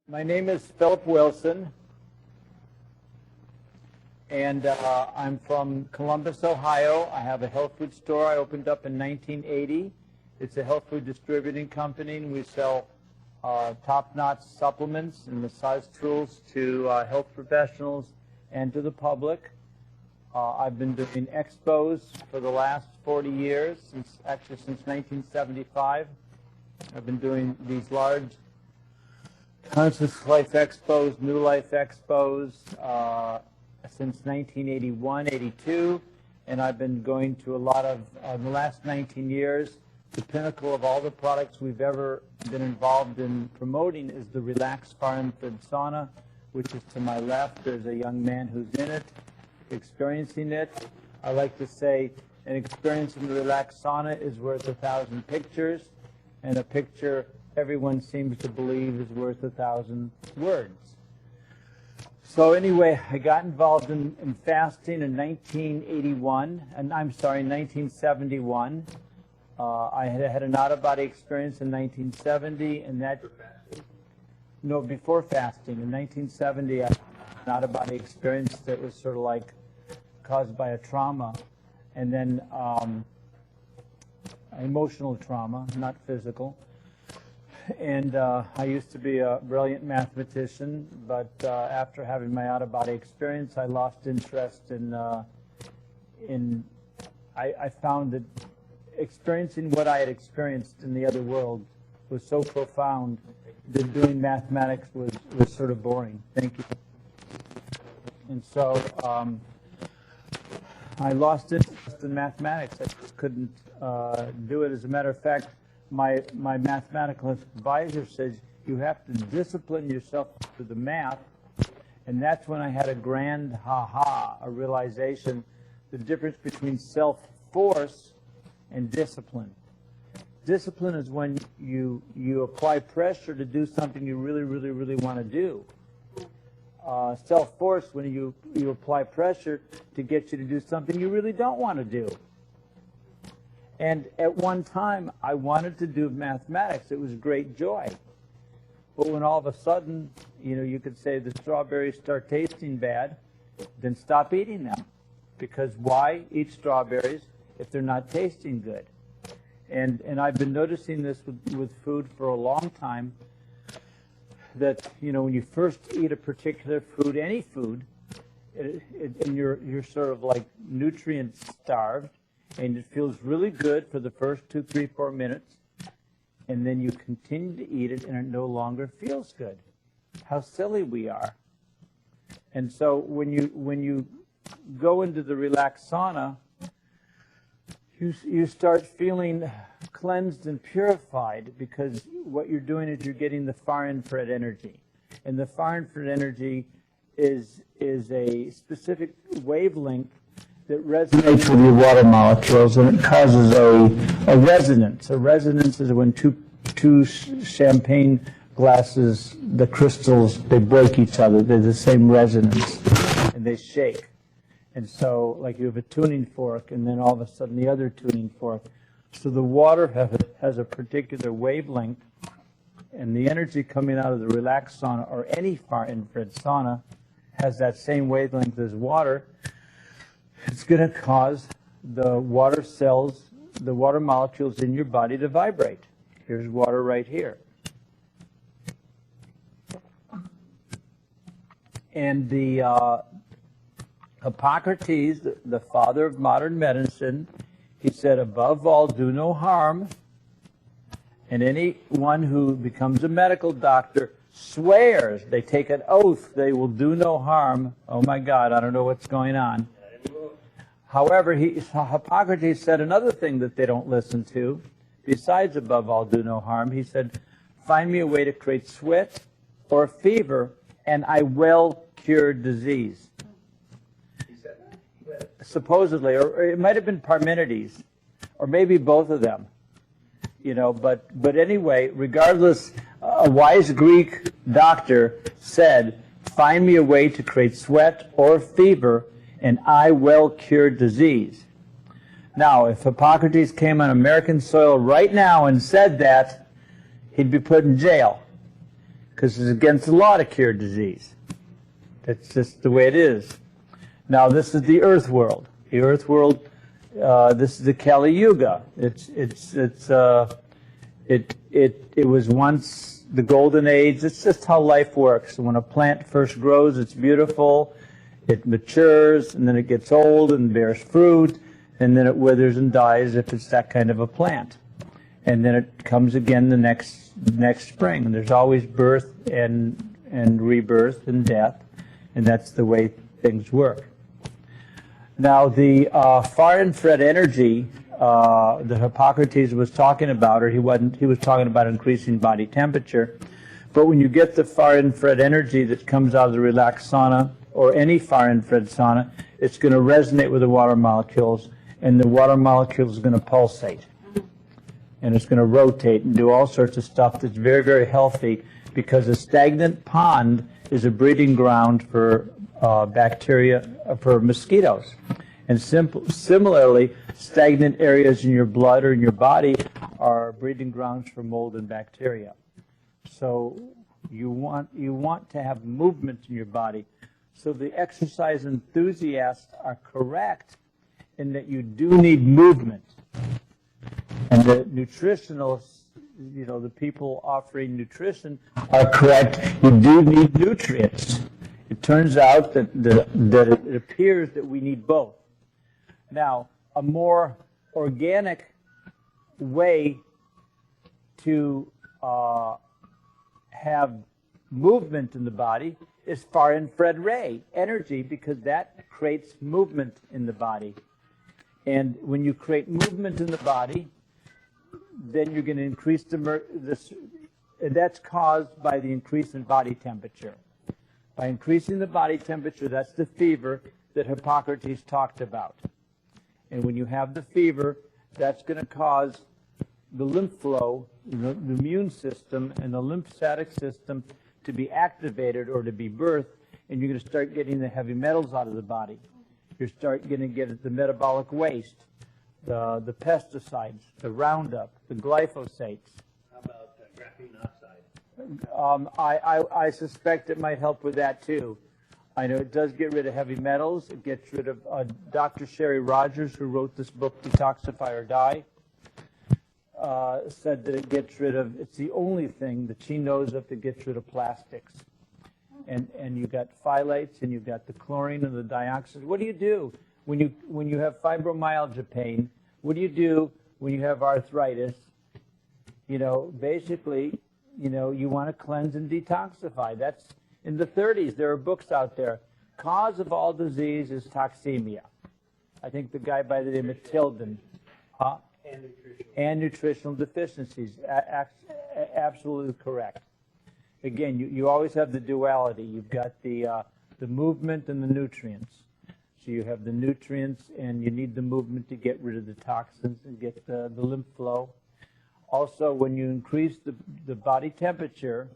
My name is Philip Wilson, and I'm from Columbus, Ohio. I have a health food store I opened up in 1980. It's a health food distributing company, and we sell top-notch supplements and massage tools to health professionals and to the public. I've been doing expos for the last 40 years, since 1975. I've been doing these large Conscious Life Expos, New Life Expos since 1981, 82, and I've been going to a lot of, in the last 19 years, the pinnacle of all the products we've ever been involved in promoting is the Relaxed Sauna, which is to my left. There's a young man who's in it, experiencing it. I like to say an experience in the Relaxed Sauna is worth 1,000 pictures, and a picture everyone seems to believe is worth 1,000 words. So anyway, I got involved in fasting in 1971. I had an out-of-body experience in 1970, and that, no, before fasting. In 1970, I had an out-of-body experience that was sort of like caused by a trauma, and then emotional trauma, not physical. And I used to be a brilliant mathematician, but after having my out-of-body experience, I lost interest in I found that experiencing what I had experienced in the other world was so profound that doing mathematics was sort of boring. Thank you. And so I lost interest in mathematics. I just couldn't do it. As a matter of fact, my mathematical advisor says you have to discipline yourself to the math, and that's when I had a grand a realization, the difference between self-force and discipline. Discipline is when you apply pressure to do something you really, really, really want to do. Self-force, when you apply pressure to get you to do something you really don't want to do. And at one time, I wanted to do mathematics. It was great joy. But when all of a sudden, you could say the strawberries start tasting bad, then stop eating them. Because why eat strawberries if they're not tasting good? And I've been noticing this with food for a long time, that, when you first eat a particular food, any food, and you're sort of like nutrient starved, and it feels really good for the first 2, 3, 4 minutes, and then you continue to eat it, and it no longer feels good. How silly we are. And so when you go into the Relaxed Sauna, you start feeling cleansed and purified, because what you're doing is you're getting the far infrared energy. And the far infrared energy is a specific wavelength that resonates with your water molecules, and it causes a resonance. A resonance is when two champagne glasses, the crystals, they break each other. They're the same resonance, and they shake. And so, like you have a tuning fork, and then all of a sudden the other tuning fork. So the water has a particular wavelength, and the energy coming out of the Relaxed Sauna, or any far infrared sauna, has that same wavelength as water. It's going to cause the water cells, the water molecules in your body to vibrate. Here's water right here. And the Hippocrates, the father of modern medicine, he said, above all, do no harm. And anyone who becomes a medical doctor swears, they take an oath, they will do no harm. Oh my God, I don't know what's going on. However, Hippocrates said another thing that they don't listen to, besides above all, do no harm. He said, find me a way to create sweat or fever, and I will cure disease. He said that? Supposedly, or it might have been Parmenides, or maybe both of them. But anyway, regardless, a wise Greek doctor said, find me a way to create sweat or fever, and I will cure disease. Now, if Hippocrates came on American soil right now and said that, he'd be put in jail. because it's against the law to cure disease. That's just the way it is. Now, this is the earth world. The earth world, this is the Kali Yuga. It was once the golden age. It's just how life works. When a plant first grows, it's beautiful. It matures, and then it gets old and bears fruit, and then it withers and dies if it's that kind of a plant. And then it comes again the next spring. And there's always birth and rebirth and death, and that's the way things work. Now, the far infrared energy that Hippocrates was talking about, or he was talking about increasing body temperature. But when you get the far infrared energy that comes out of the relaxed sauna, or any far infrared sauna, it's going to resonate with the water molecules, and the water molecules are going to pulsate. And it's going to rotate and do all sorts of stuff that's very, very healthy, because a stagnant pond is a breeding ground for bacteria, for mosquitoes. And similarly, stagnant areas in your blood or in your body are breeding grounds for mold and bacteria. So you want to have movement in your body. So the exercise enthusiasts are correct in that you do need movement. And the nutritionalists, the people offering nutrition are correct. You do need nutrients. It turns out that it appears that we need both. Now, a more organic way to have movement in the body is far infrared ray energy, because that creates movement in the body. And when you create movement in the body, then you're going to increase and that's caused by the increase in body temperature. By increasing the body temperature, that's the fever that Hippocrates talked about. And when you have the fever, that's going to cause the lymph flow, the immune system, and the lymphatic system to be activated or to be birthed, and you're going to start getting the heavy metals out of the body. You're going to get the metabolic waste, the pesticides, the Roundup, the glyphosates. How about graphene oxide? I suspect it might help with that too. I know it does get rid of heavy metals. It gets rid of Dr. Sherry Rogers, who wrote this book, Detoxify or Die, said that it gets rid of, it's the only thing that she knows of that gets rid of plastics. And you've got phthalates, and you've got the chlorine and the dioxide. What do you do when you have fibromyalgia pain? What do you do when you have arthritis? Basically, you want to cleanse and detoxify. That's in the 30s. There are books out there. Cause of all disease is toxemia. I think the guy by the name of Tilden. And nutritional deficiencies. Absolutely correct. Again, you always have the duality. You've got the movement and the nutrients. So you have the nutrients, and you need the movement to get rid of the toxins and get the lymph flow. Also, when you increase the body temperature,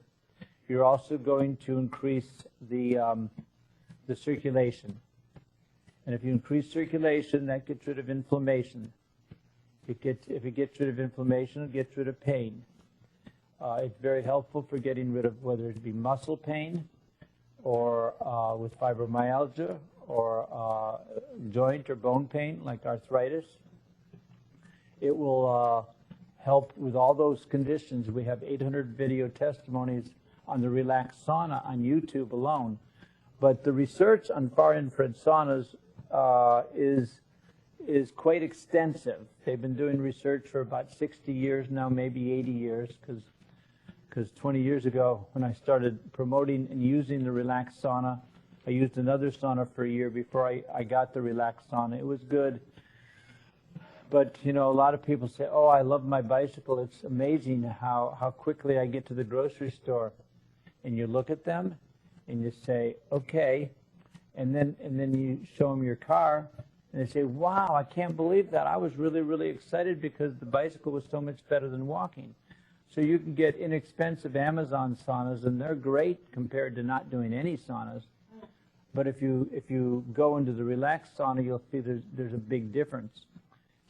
you're also going to increase the circulation. And if you increase circulation, that gets rid of inflammation. If it gets rid of inflammation, it gets rid of pain. It's very helpful for getting rid of whether it be muscle pain, or with fibromyalgia, or joint or bone pain like arthritis. It will help with all those conditions. We have 800 video testimonies on the Relaxed Sauna on YouTube alone. But the research on far infrared saunas is quite extensive. They've been doing research for about 60 years now, maybe 80 years, because 20 years ago when I started promoting and using the Relaxed Sauna, I used another sauna for a year before I got the Relaxed Sauna. It was good. But, a lot of people say, oh, I love my bicycle. It's amazing how quickly I get to the grocery store. And you look at them and you say, okay. And then you show them your car and they say, wow, I can't believe that. I was really, really excited because the bicycle was so much better than walking. So you can get inexpensive Amazon saunas, and they're great compared to not doing any saunas. But if you go into the Relaxed Sauna, you'll see there's a big difference.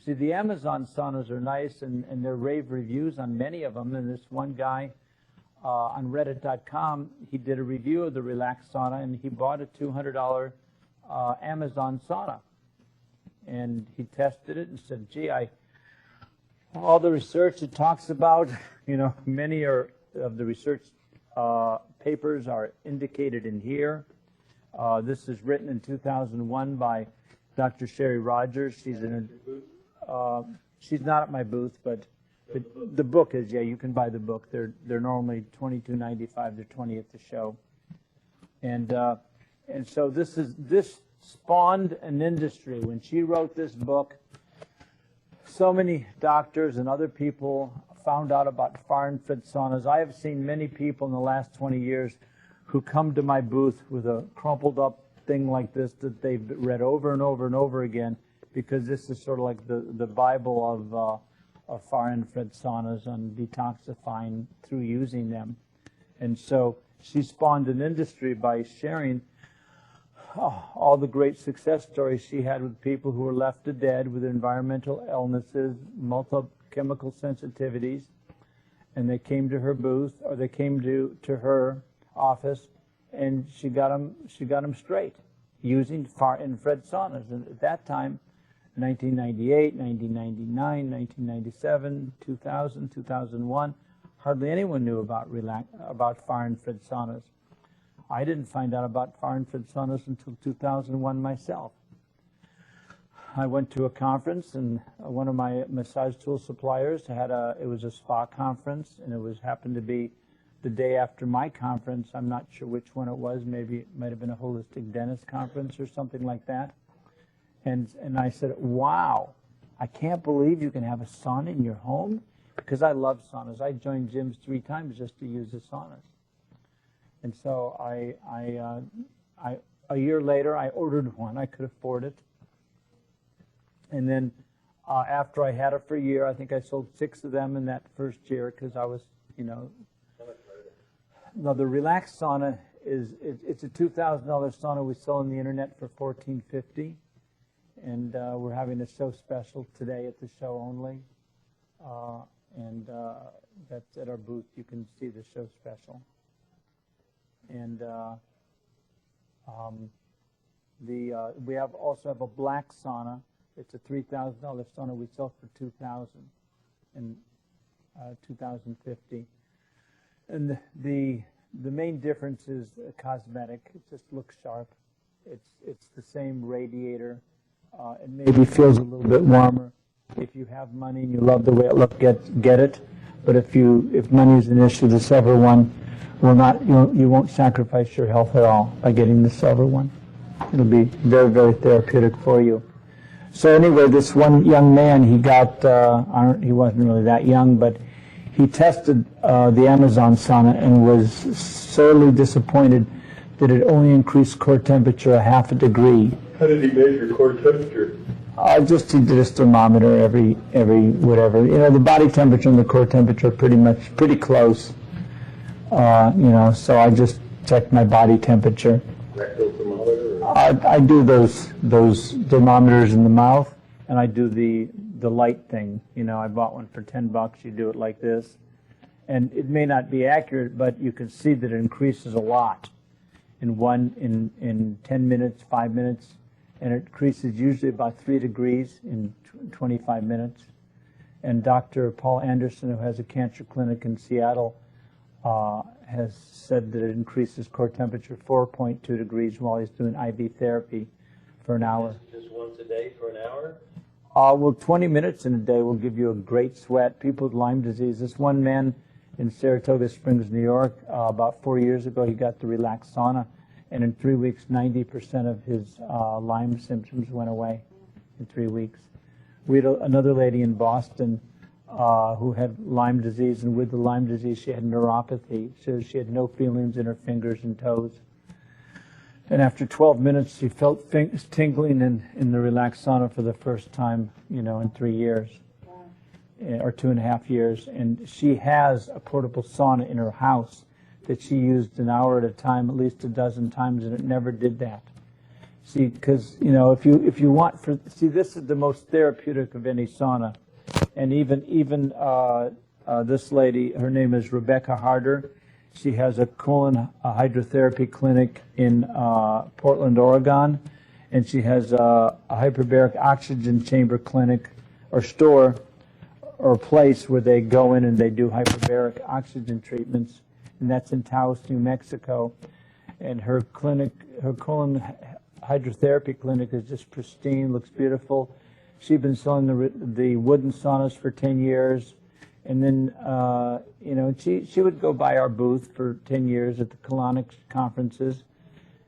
See, the Amazon saunas are nice, and they're rave reviews on many of them. And this one guy on Reddit.com, he did a review of the Relaxed Sauna, and he bought a $200 Amazon sauna. And he tested it and said, gee, all the research it talks about, many of the research papers are indicated in here. This is written in 2001 by Dr. Sherry Rogers. She's not at my booth, but the book is, yeah, you can buy the book. They're normally $22.95. They're $20 at the show. And so this spawned an industry. When she wrote this book, so many doctors and other people found out about far-infrared saunas. I have seen many people in the last 20 years who come to my booth with a crumpled up thing like this that they've read over and over and over again, because this is sort of like the Bible of far-infrared saunas on detoxifying through using them. And so she spawned an industry by sharing all the great success stories she had with people who were left to dead with environmental illnesses, multiple chemical sensitivities, and they came to her booth, or they came to her office, and she got them straight using far-infrared saunas. And at that time, 1998, 1999, 1997, 2000, 2001, hardly anyone knew about far-infrared saunas. I didn't find out about far-infrared saunas until 2001 myself. I went to a conference, and one of my massage tool suppliers it was a spa conference, and it happened to be the day after my conference. I'm not sure which one it was. Maybe it might have been a holistic dentist conference or something like that. And I said, wow, I can't believe you can have a sauna in your home, because I love saunas. I joined gyms 3 times just to use the saunas. And so a year later, I ordered one. I could afford it. And then after I had it for a year, I think I sold 6 of them in that first year, because I was, No, the Relaxed Sauna it's a $2,000 sauna we sell on the internet for $1,450. And we're having a show special today at the show only. And that's at our booth. You can see the show special. And we also have a black sauna. It's a $3,000 sauna we sell for $2,000 and $2,050. And the main difference is cosmetic. It just looks sharp. It's the same radiator. It maybe feels a little bit warmer. If you have money and you love the way it looks, get it. But if money is an issue, the silver one will not. You won't sacrifice your health at all by getting the silver one. It'll be very, very therapeutic for you. So anyway, this one young man, he wasn't really that young, but he tested the Amazon sauna and was sorely disappointed that it only increased core temperature a half a degree. How did he measure core temperature? He did a thermometer every whatever. The body temperature and the core temperature are pretty close. So I just checked my body temperature. Rectal thermometer? I do those thermometers in the mouth, and I do the light thing. I bought one for $10. You do it like this, and it may not be accurate, but you can see that it increases a lot in 10 minutes, 5 minutes. And it increases usually about 3 degrees in 25 minutes. And Dr. Paul Anderson, who has a cancer clinic in Seattle, has said that it increases core temperature 4.2 degrees while he's doing IV therapy for an hour. Just once a day for an hour? Well, 20 minutes in a day will give you a great sweat. People with Lyme disease. This one man in Saratoga Springs, New York, about 4 years ago, he got the Relaxed Sauna. And in 3 weeks, 90% of his Lyme symptoms went away in 3 weeks. We had another lady in Boston who had Lyme disease, and with the Lyme disease, she had neuropathy. So she had no feelings in her fingers and toes. And after 12 minutes, she felt tingling in the Relaxed Sauna for the first time, in 3 years, or 2.5 years. And she has a portable sauna in her house that she used an hour at a time, at least a dozen times, and it never did that. See, because if you want this is the most therapeutic of any sauna, and even this lady, her name is Rebecca Harder, She has a colon hydrotherapy clinic in Portland, Oregon, and she has a hyperbaric oxygen chamber clinic or store or place where they go in and they do hyperbaric oxygen treatments, and that's in Taos, New Mexico. And her clinic, her colon hydrotherapy clinic is just pristine, looks beautiful. She's been selling the wooden saunas for 10 years. And then, you know, she would go by our booth for 10 years at the colonics conferences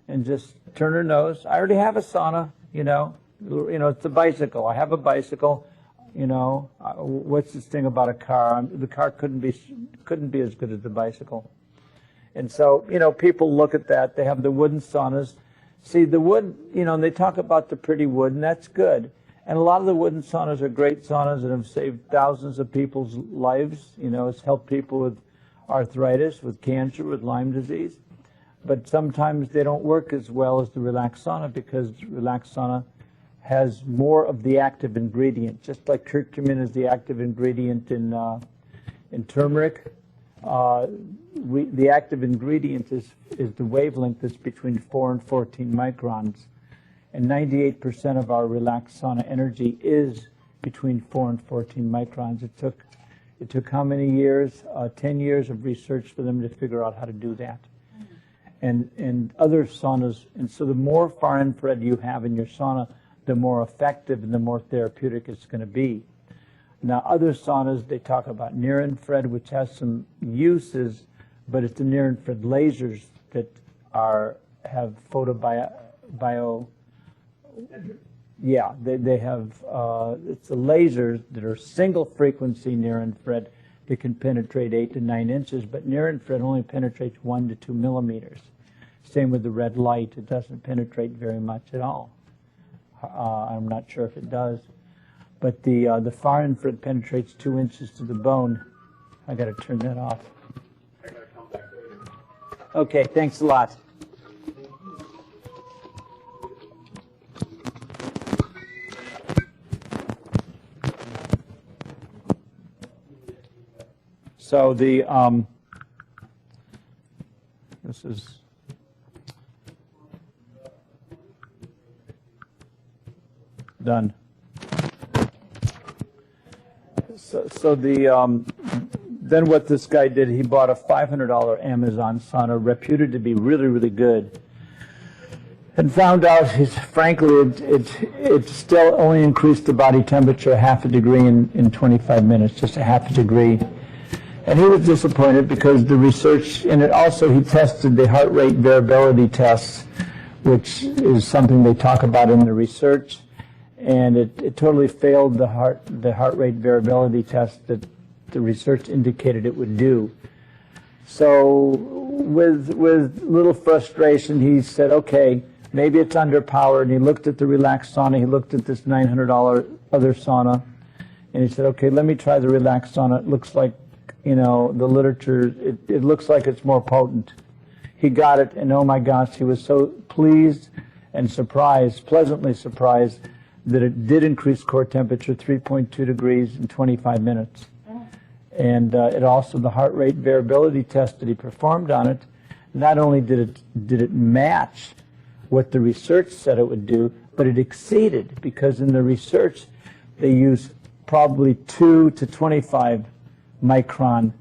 and just turn her nose. I already have a sauna, you know, it's a bicycle. I have a bicycle, you know. What's this thing about a car? The car couldn't be as good as the bicycle. And so, you know, people look at that. They have the wooden saunas. See, the wood, you know, they talk about the pretty wood, and that's good. And a lot of the wooden saunas are great saunas that have saved thousands of people's lives. You know, it's helped people with arthritis, with cancer, with Lyme disease. But sometimes they don't work as well as the Relaxed Sauna because Relaxed Sauna has more of the active ingredient, just like curcumin is the active ingredient in turmeric. The active ingredient is the wavelength that's between 4 and 14 microns. And 98% of our Relaxed Sauna energy is between 4 and 14 microns. It took how many years? 10 years of research for them to figure out how to do that. And other saunas, and so the more far infrared you have in your sauna, the more effective and the more therapeutic it's going to be. Now, other saunas, they talk about near infrared, which has some uses, but it's the near infrared lasers that have photobio. Yeah, they have, it's the lasers that are single frequency near infrared that can penetrate 8 to 9 inches, but near infrared only penetrates 1 to 2 millimeters. Same with the red light, it doesn't penetrate very much at all. I'm not sure if it does, but the far infrared penetrates 2 inches to the bone. I got to turn that off. I gotta come back later. Okay, thanks a lot. So this is done. So then what this guy did, he bought a $500 Amazon sauna, reputed to be really, really good, and found out, frankly, it still only increased the body temperature half a degree in 25 minutes, just a half a degree. And he was disappointed because the research, and it also, he tested the heart rate variability tests, which is something they talk about in the research, and it totally failed the heart rate variability test that the research indicated it would do. So with little frustration, he said, okay, maybe it's underpowered, and he looked at the Relaxed Sauna, he looked at this $900 other sauna, and he said, okay, let me try the Relaxed Sauna. It looks like, you know, the literature, it looks like it's more potent. He got it, and oh my gosh, he was so pleased and surprised, pleasantly surprised, that it did increase core temperature 3.2 degrees in 25 minutes. And it also, the heart rate variability test that he performed on it, not only did it match what the research said it would do, but it exceeded, because in the research they use probably 2 to 25 micron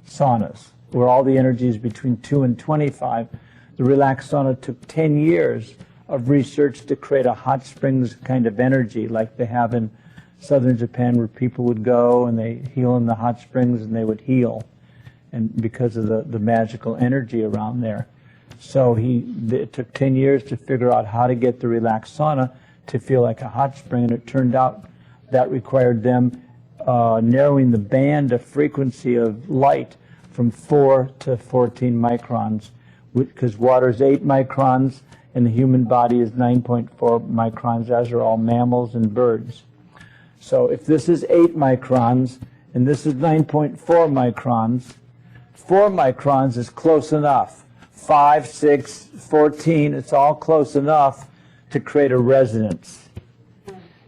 saunas, where all the energy is between 2 and 25. The Relaxed Sauna took 10 years of research to create a hot springs kind of energy like they have in southern Japan, where people would go and they heal in the hot springs and they would heal, and because of the magical energy around there. So it took 10 years to figure out how to get the Relaxed Sauna to feel like a hot spring, and it turned out that required them narrowing the band of frequency of light from 4 to 14 microns, because water is 8 microns and the human body is 9.4 microns, as are all mammals and birds. So if this is 8 microns and this is 9.4 microns, 4 microns is close enough. 5, 6, 14, it's all close enough to create a resonance.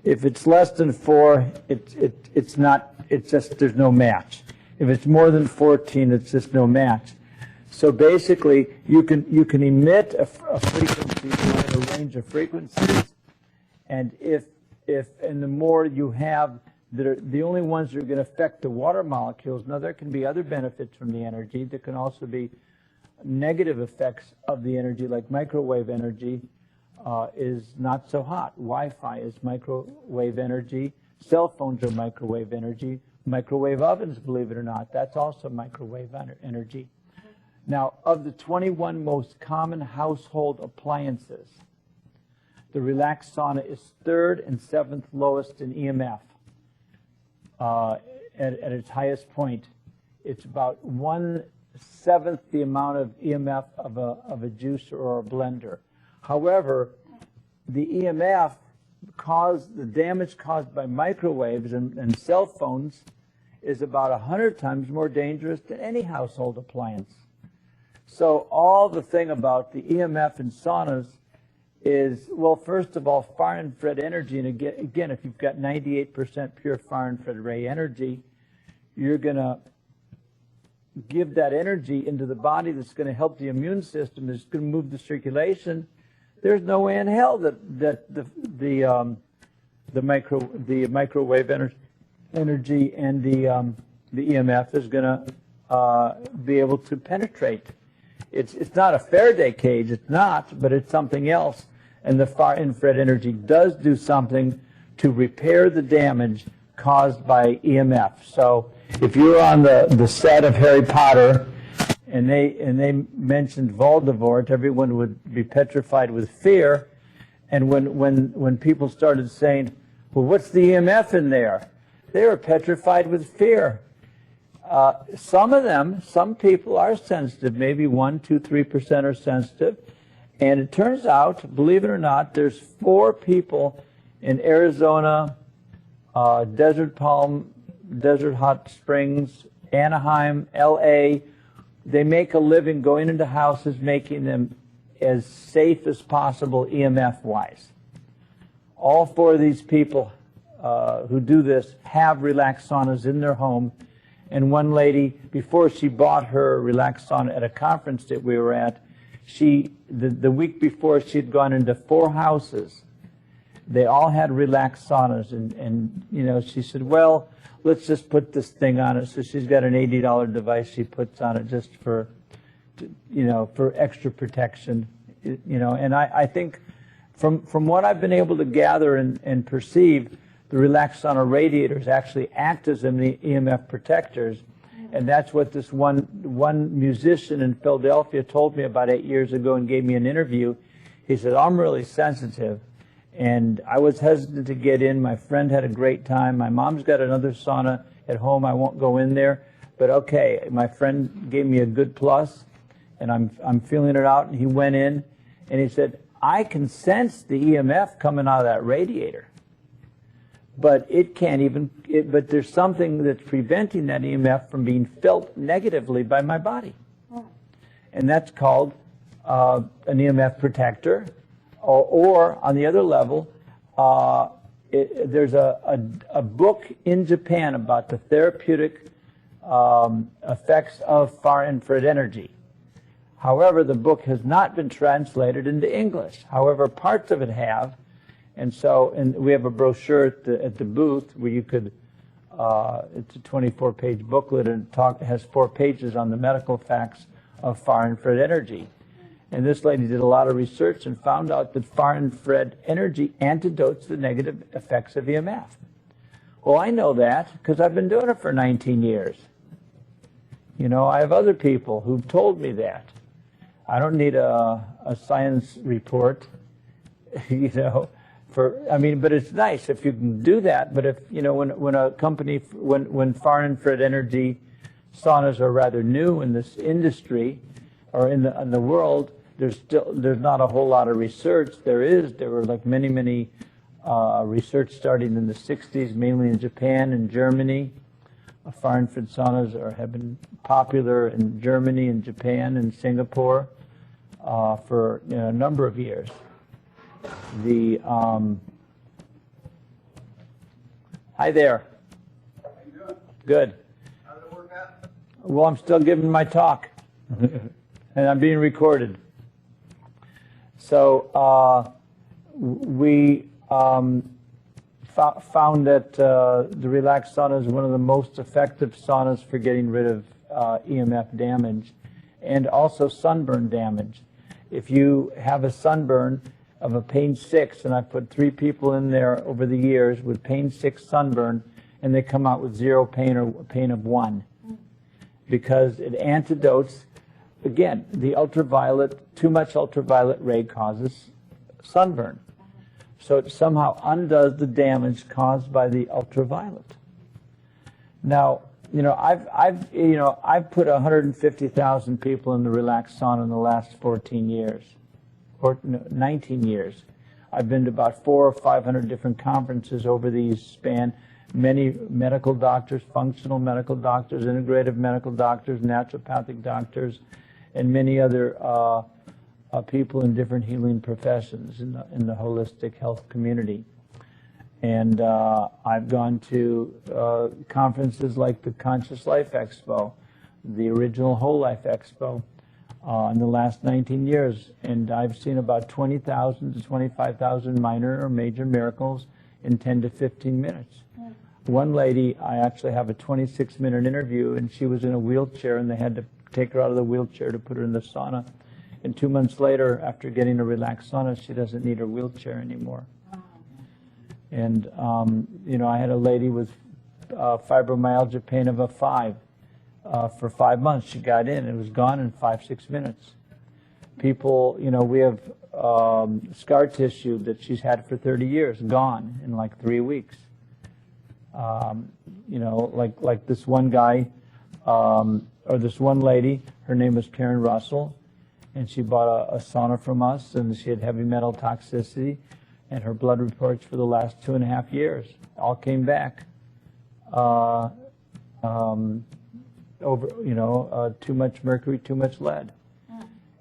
If it's less than 4, it's just, there's no match. If it's more than 14, it's just no match. So basically, you can emit a frequency, a range of frequencies, and and the more you have, the only ones that are going to affect the water molecules. Now there can be other benefits from the energy. There can also be negative effects of the energy, like microwave energy is not so hot. Wi-Fi is microwave energy. Cell phones are microwave energy. Microwave ovens, believe it or not, that's also microwave energy. Now, of the 21 most common household appliances, the Relaxed Sauna is 3rd and 7th lowest in EMF. At its highest point, it's about 1/7 the amount of EMF of a juicer or a blender. However, the EMF the damage caused by microwaves and cell phones is about 100 times more dangerous than any household appliance. So all the thing about the EMF in saunas is, well, first of all, far infrared energy, and again, if you've got 98% pure far infrared ray energy, you're going to give that energy into the body that's going to help the immune system, that's going to move the circulation. There's no way in hell that the microwave energy and the EMF is going to be able to penetrate. It's not a Faraday cage, it's not, but it's something else. And the far infrared energy does do something to repair the damage caused by EMF. So if you're on the set of Harry Potter and they mentioned Voldemort, everyone would be petrified with fear. And when people started saying, well, what's the EMF in there? They were petrified with fear. Some people are sensitive, maybe 1, 2, 3% are sensitive. And it turns out, believe it or not, there's 4 people in Arizona, Desert Palm, Desert Hot Springs, Anaheim, LA. They make a living going into houses, making them as safe as possible EMF-wise. All 4 of these people who do this have relaxed saunas in their home. And one lady, before she bought her relaxed sauna at a conference that we were at, the week before, she'd gone into 4 houses. They all had relaxed saunas, and you know, she said, well, let's just put this thing on it. So she's got an $80 device she puts on it just for, you know, for extra protection, you know. And I think from what I've been able to gather and perceive, the relaxed sauna radiators actually act as EMF protectors. And that's what this one musician in Philadelphia told me about 8 years ago and gave me an interview. He said, I'm really sensitive. And I was hesitant to get in. My friend had a great time. My mom's got another sauna at home. I won't go in there. But okay, my friend gave me a good plus, and I'm feeling it out. And he went in, and he said, I can sense the EMF coming out of that radiator. But it can't even, but there's something that's preventing that EMF from being felt negatively by my body. And that's called an EMF protector. Or on the other level, there's a book in Japan about the therapeutic effects of far infrared energy. However, the book has not been translated into English. However, parts of it have. And we have a brochure at the booth where you could, it's a 24-page booklet, and it has 4 pages on the medical facts of far infrared energy. And this lady did a lot of research and found out that far infrared energy antidotes the negative effects of EMF. Well, I know that because I've been doing it for 19 years. You know, I have other people who've told me that. I don't need a science report, you know. But it's nice if you can do that. But if, you know, when far infrared energy saunas are rather new in this industry or in the world, there's not a whole lot of research. There were like many research starting in the 60s, mainly in Japan and Germany. Far infrared saunas have been popular in Germany and Japan and Singapore for a number of years. Hi there. How you doing? Good. How did it work out? Well, I'm still giving my talk. And I'm being recorded. So we found that the Relaxed Sauna is one of the most effective saunas for getting rid of EMF damage and also sunburn damage. If you have a sunburn of a pain 6, and I put 3 people in there over the years with pain 6 sunburn, and they come out with 0 pain or pain of 1, because it antidotes, again, the ultraviolet, too much ultraviolet ray causes sunburn. So it somehow undoes the damage caused by the ultraviolet. Now, I've put 150,000 people in the Relaxed Sauna in the last 14 years, or 19 years. I've been to about 400 or 500 different conferences over these span. Many medical doctors, functional medical doctors, integrative medical doctors, naturopathic doctors, and many other people in different healing professions in the holistic health community. And I've gone to conferences like the Conscious Life Expo, the original Whole Life Expo, in the last 19 years. And I've seen about 20,000 to 25,000 minor or major miracles in 10 to 15 minutes. One lady, I actually have a 26-minute interview, and she was in a wheelchair, and they had to take her out of the wheelchair to put her in the sauna. And 2 months later, after getting a Relaxed Sauna, she doesn't need her wheelchair anymore. And, I had a lady with fibromyalgia pain of a 5 for 5 months. She got in. It was gone in 5-6 minutes. People, we have scar tissue that she's had for 30 years, gone in like 3 weeks. Like this one guy, or this one lady, her name was Karen Russell, and she bought a sauna from us, and she had heavy metal toxicity, and her blood reports for the last 2.5 years all came back. Too much mercury, too much lead.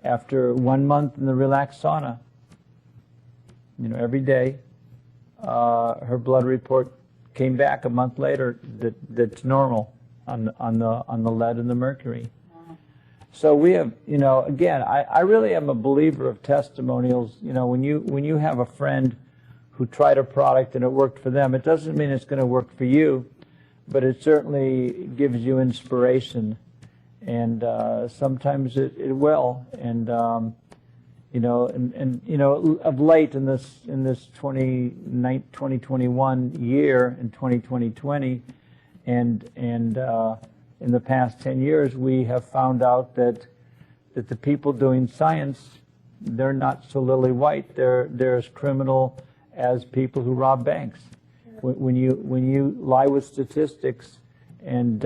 After 1 month in the Relaxed Sauna, every day, her blood report came back a month later that's normal on the lead and the mercury. So we have, again, I really am a believer of testimonials. When you have a friend who tried a product and it worked for them, it doesn't mean it's going to work for you, but it certainly gives you inspiration. And sometimes it will. And of late in this 2021 year, in 2020, and in the past 10 years, we have found out that the people doing science, they're not so lily white. They're as criminal as people who rob banks. When you lie with statistics, and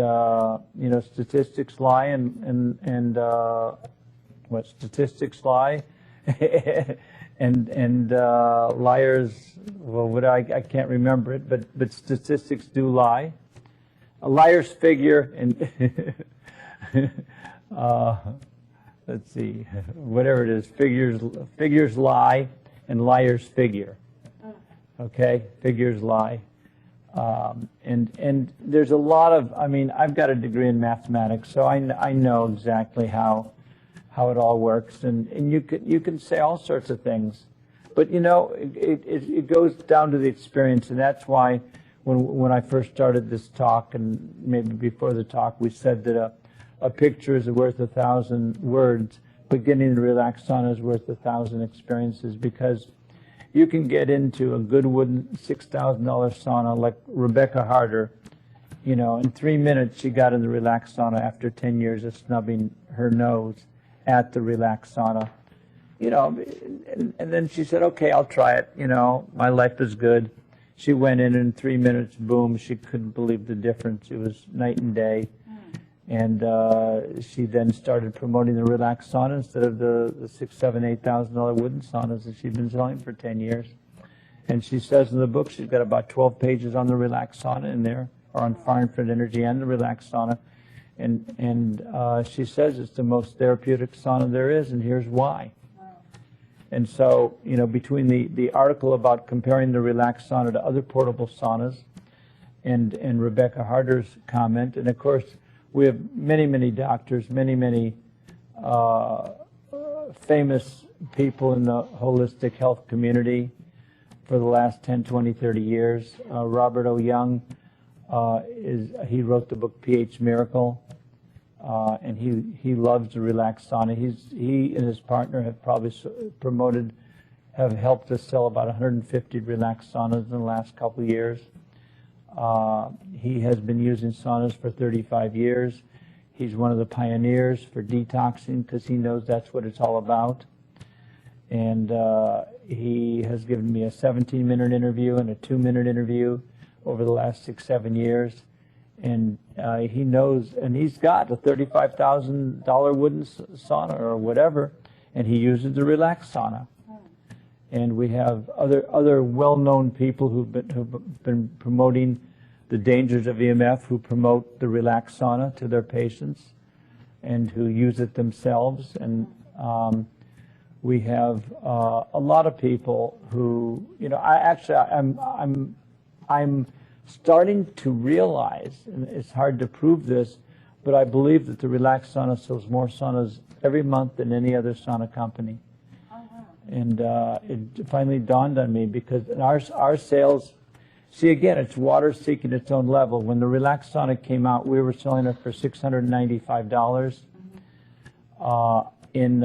statistics lie, and what statistics lie. and liars, well, I can't remember it, but statistics do lie. A liar's figure, and let's see, whatever it is, figures lie, and liars figure. Okay, figures lie. And there's a lot of, I've got a degree in mathematics, so I know exactly how it all works, and you can say all sorts of things, but it goes down to the experience, and that's why when I first started this talk, and maybe before the talk, we said that a picture is worth 1,000 words, but getting the Relaxed Sauna is worth 1,000 experiences, because you can get into a good wooden $6,000 sauna like Rebecca Harder. In 3 minutes she got in the Relaxed Sauna after 10 years of snubbing her nose at the Relaxed Sauna. And then she said, okay, I'll try it. My life is good. She went in 3 minutes, boom, she couldn't believe the difference. It was night and day. And she then started promoting the Relaxed Sauna instead of the $6,000, $7,000, $8,000 wooden saunas that she'd been selling for 10 years. And she says in the book she's got about 12 pages on the Relaxed Sauna in there, or on fire infrared energy and the Relaxed Sauna. And she says it's the most therapeutic sauna there is, and here's why. And so, between the article about comparing the Relaxed Sauna to other portable saunas, and Rebecca Harder's comment, and of course, we have many, many doctors, many famous people in the holistic health community for the last 10, 20, 30 years. Robert O. Young, he wrote the book pH Miracle, and he loves the Relaxed Sauna. He and his partner have probably have helped us sell about 150 Relaxed Saunas in the last couple of years. He has been using saunas for 35 years. He's one of the pioneers for detoxing because he knows that's what it's all about. And he has given me a 17-minute interview and a 2-minute interview over the last 6-7 years. And he knows, and he's got a $35,000 wooden sauna or whatever, and he uses the Relaxed Sauna. And we have other well-known people who've been promoting the dangers of EMF, who promote the Relaxed Sauna to their patients and who use it themselves. And we have a lot of people who, I'm starting to realize, and it's hard to prove this, but I believe that the Relaxed Sauna sells more saunas every month than any other sauna company. And it finally dawned on me because our sales, see again, it's water seeking its own level. When the Relaxed Sauna came out, we were selling it for $695 in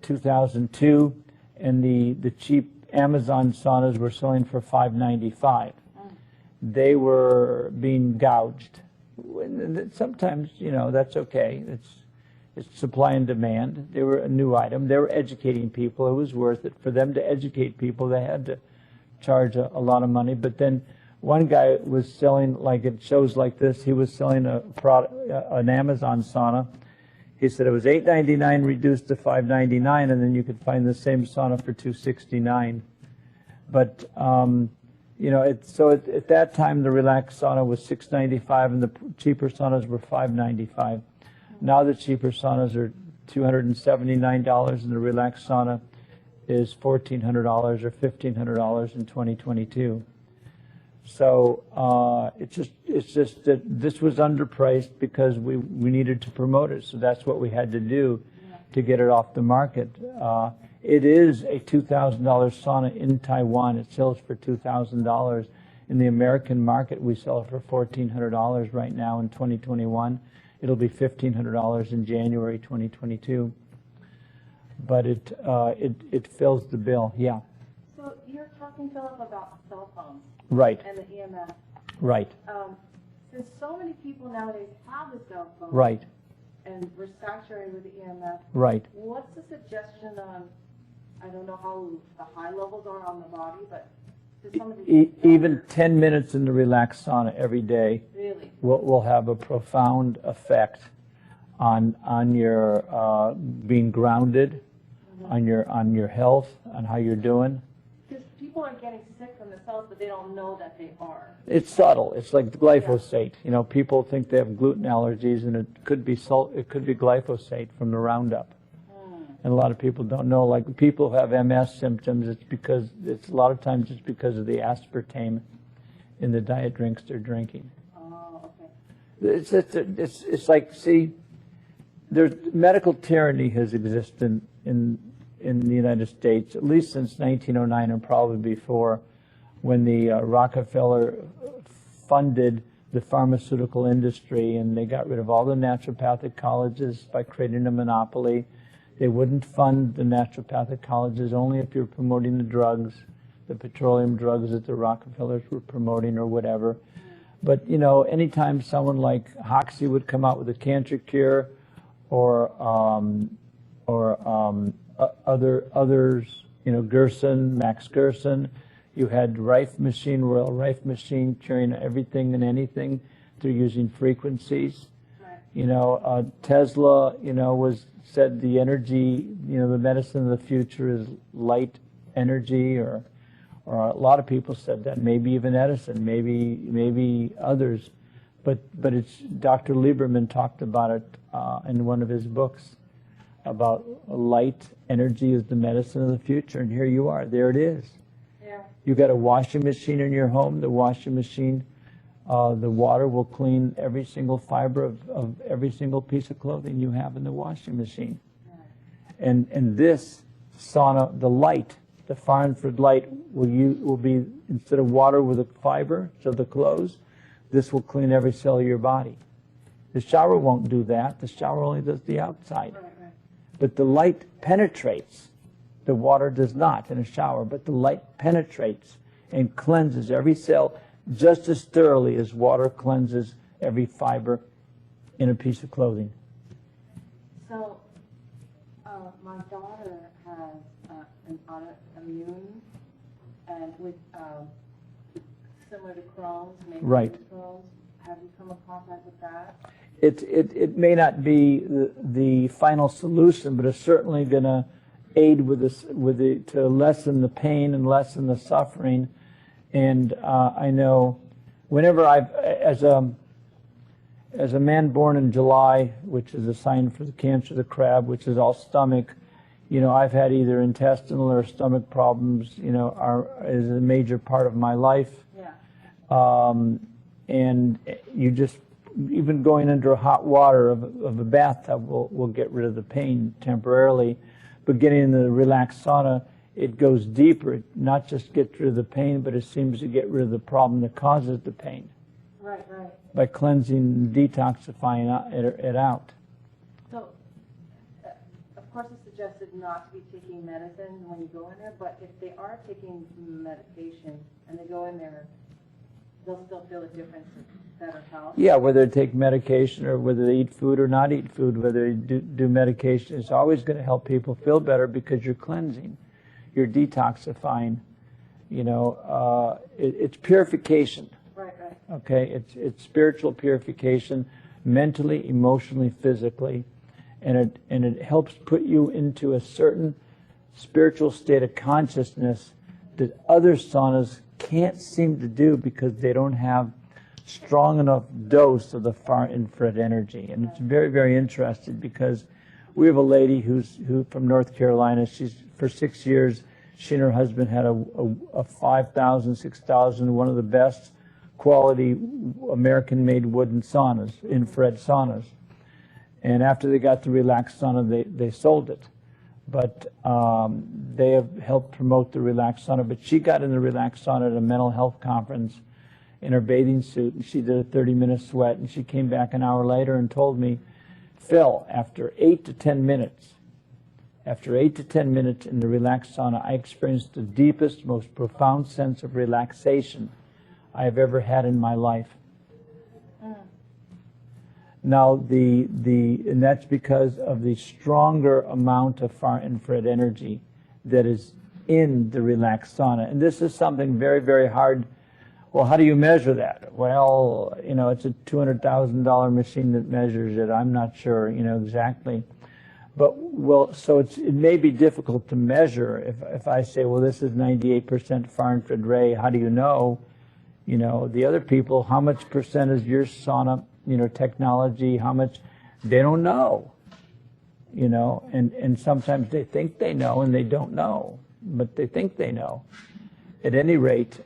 2002, and the cheap Amazon saunas were selling for $595. They were being gouged. Sometimes, that's okay. It's supply and demand. They were a new item. They were educating people. It was worth it. For them to educate people, they had to charge a lot of money. But then one guy was selling, like at shows like this, he was selling an Amazon sauna. He said it was $8.99 reduced to $5.99, and then you could find the same sauna for $269. But so at that time the Relaxed Sauna was $695, and the cheaper saunas were $595. Now the cheaper saunas are $279, and the Relaxed Sauna is $1,400 or $1,500 in 2022. So it's just that this was underpriced because we needed to promote it. So that's what we had to do to get it off the market. It is a $2,000 sauna in Taiwan. It sells for $2,000. In the American market, we sell it for $1,400 right now in 2021. It'll be $1,500 in January 2022. But it fills the bill. Yeah. So you're talking, Philip, about cell phones. Right. And the EMF. Right. Since so many people nowadays have a cell phone. Right. And we're saturated with the EMF. Right. What's the suggestion on, I don't know how the high levels are on the body, but to somebody even 10 minutes in the Relaxed Sauna every day really will have a profound effect on your being grounded, on your health, on how you're doing. Because people are getting sick from the cells, but they don't know that they are. It's subtle. It's like glyphosate. People think they have gluten allergies, and it could be glyphosate from the Roundup. And a lot of people don't know. Like people who have MS symptoms, it's a lot of times it's because of the aspartame in the diet drinks they're drinking. Oh, okay. It's like, see, there's medical tyranny has existed in the United States at least since 1909 and probably before, when the Rockefeller funded the pharmaceutical industry and they got rid of all the naturopathic colleges by creating a monopoly. They wouldn't fund the naturopathic colleges only if you're promoting the drugs, the petroleum drugs that the Rockefellers were promoting or whatever. But, anytime someone like Hoxsey would come out with a cancer cure or others, Gerson, Max Gerson, you had Royal Rife machine curing everything and anything through using frequencies. Right. Tesla, said the energy, the medicine of the future is light energy, or a lot of people said that. Maybe even Edison, maybe others, but it's Dr. Lieberman talked about it in one of his books about light energy is the medicine of the future, and here you are. There it is. Yeah. You got a washing machine in your home. The washing machine, the water will clean every single fiber of every single piece of clothing you have in the washing machine. And this sauna, the light, the far infrared light will be, instead of water with a fiber, so the clothes, this will clean every cell of your body. The shower won't do that. The shower only does the outside. Right, right. But the light penetrates. The water does not in a shower, but the light penetrates and cleanses every cell just as thoroughly as water cleanses every fiber in a piece of clothing. So, my daughter has an autoimmune, and with similar to Crohn's, maybe Right. Crohn's. Have you come in contact with that? It may not be the final solution, but it's certainly going to aid with this, to lessen the pain and lessen the suffering. And I know, whenever as a man born in July, which is a sign for the cancer of the crab, which is all stomach, I've had either intestinal or stomach problems. Is a major part of my life. Yeah. And you just, even going under hot water of a bathtub will get rid of the pain temporarily. But getting into the relaxed sauna, it goes deeper. It not just gets rid of the pain, but it seems to get rid of the problem that causes the pain. Right, right. By cleansing and detoxifying it out. So, of course, it's suggested not to be taking medicine when you go in there, but if they are taking medication and they go in there, they'll still feel a difference in better health? Yeah, whether they take medication or whether they eat food or not eat food, whether they do medication, it's always going to help people feel better because you're cleansing, you're detoxifying. It's purification. Right, right. Okay, it's spiritual purification, mentally, emotionally, physically, and it helps put you into a certain spiritual state of consciousness that other saunas can't seem to do because they don't have strong enough dose of the far infrared energy. And it's very, very interesting because we have a lady who's from North Carolina. She's, for 6 years, she and her husband had a 5,000, 6,000, one of the best quality American-made wooden saunas, infrared saunas. And after they got the Relaxed Sauna, they sold it. But they have helped promote the Relaxed Sauna. But she got in the Relaxed Sauna at a mental health conference in her bathing suit, and she did a 30-minute sweat, and she came back an hour later and told me, Phil, after 8 to 10 minutes in the Relaxed Sauna, I experienced the deepest, most profound sense of relaxation I have ever had in my life. Now, and that's because of the stronger amount of far infrared energy that is in the Relaxed Sauna. And this is something very, very hard. Well, how do you measure that? Well, it's a $200,000 machine that measures it. I'm not sure, exactly. But, so it may be difficult to measure. If I say, well, this is 98% far infrared ray, how do you know? The other people, how much percent is your sauna, technology, how much, they don't know, and sometimes they think they know and they don't know, but they think they know. At any rate,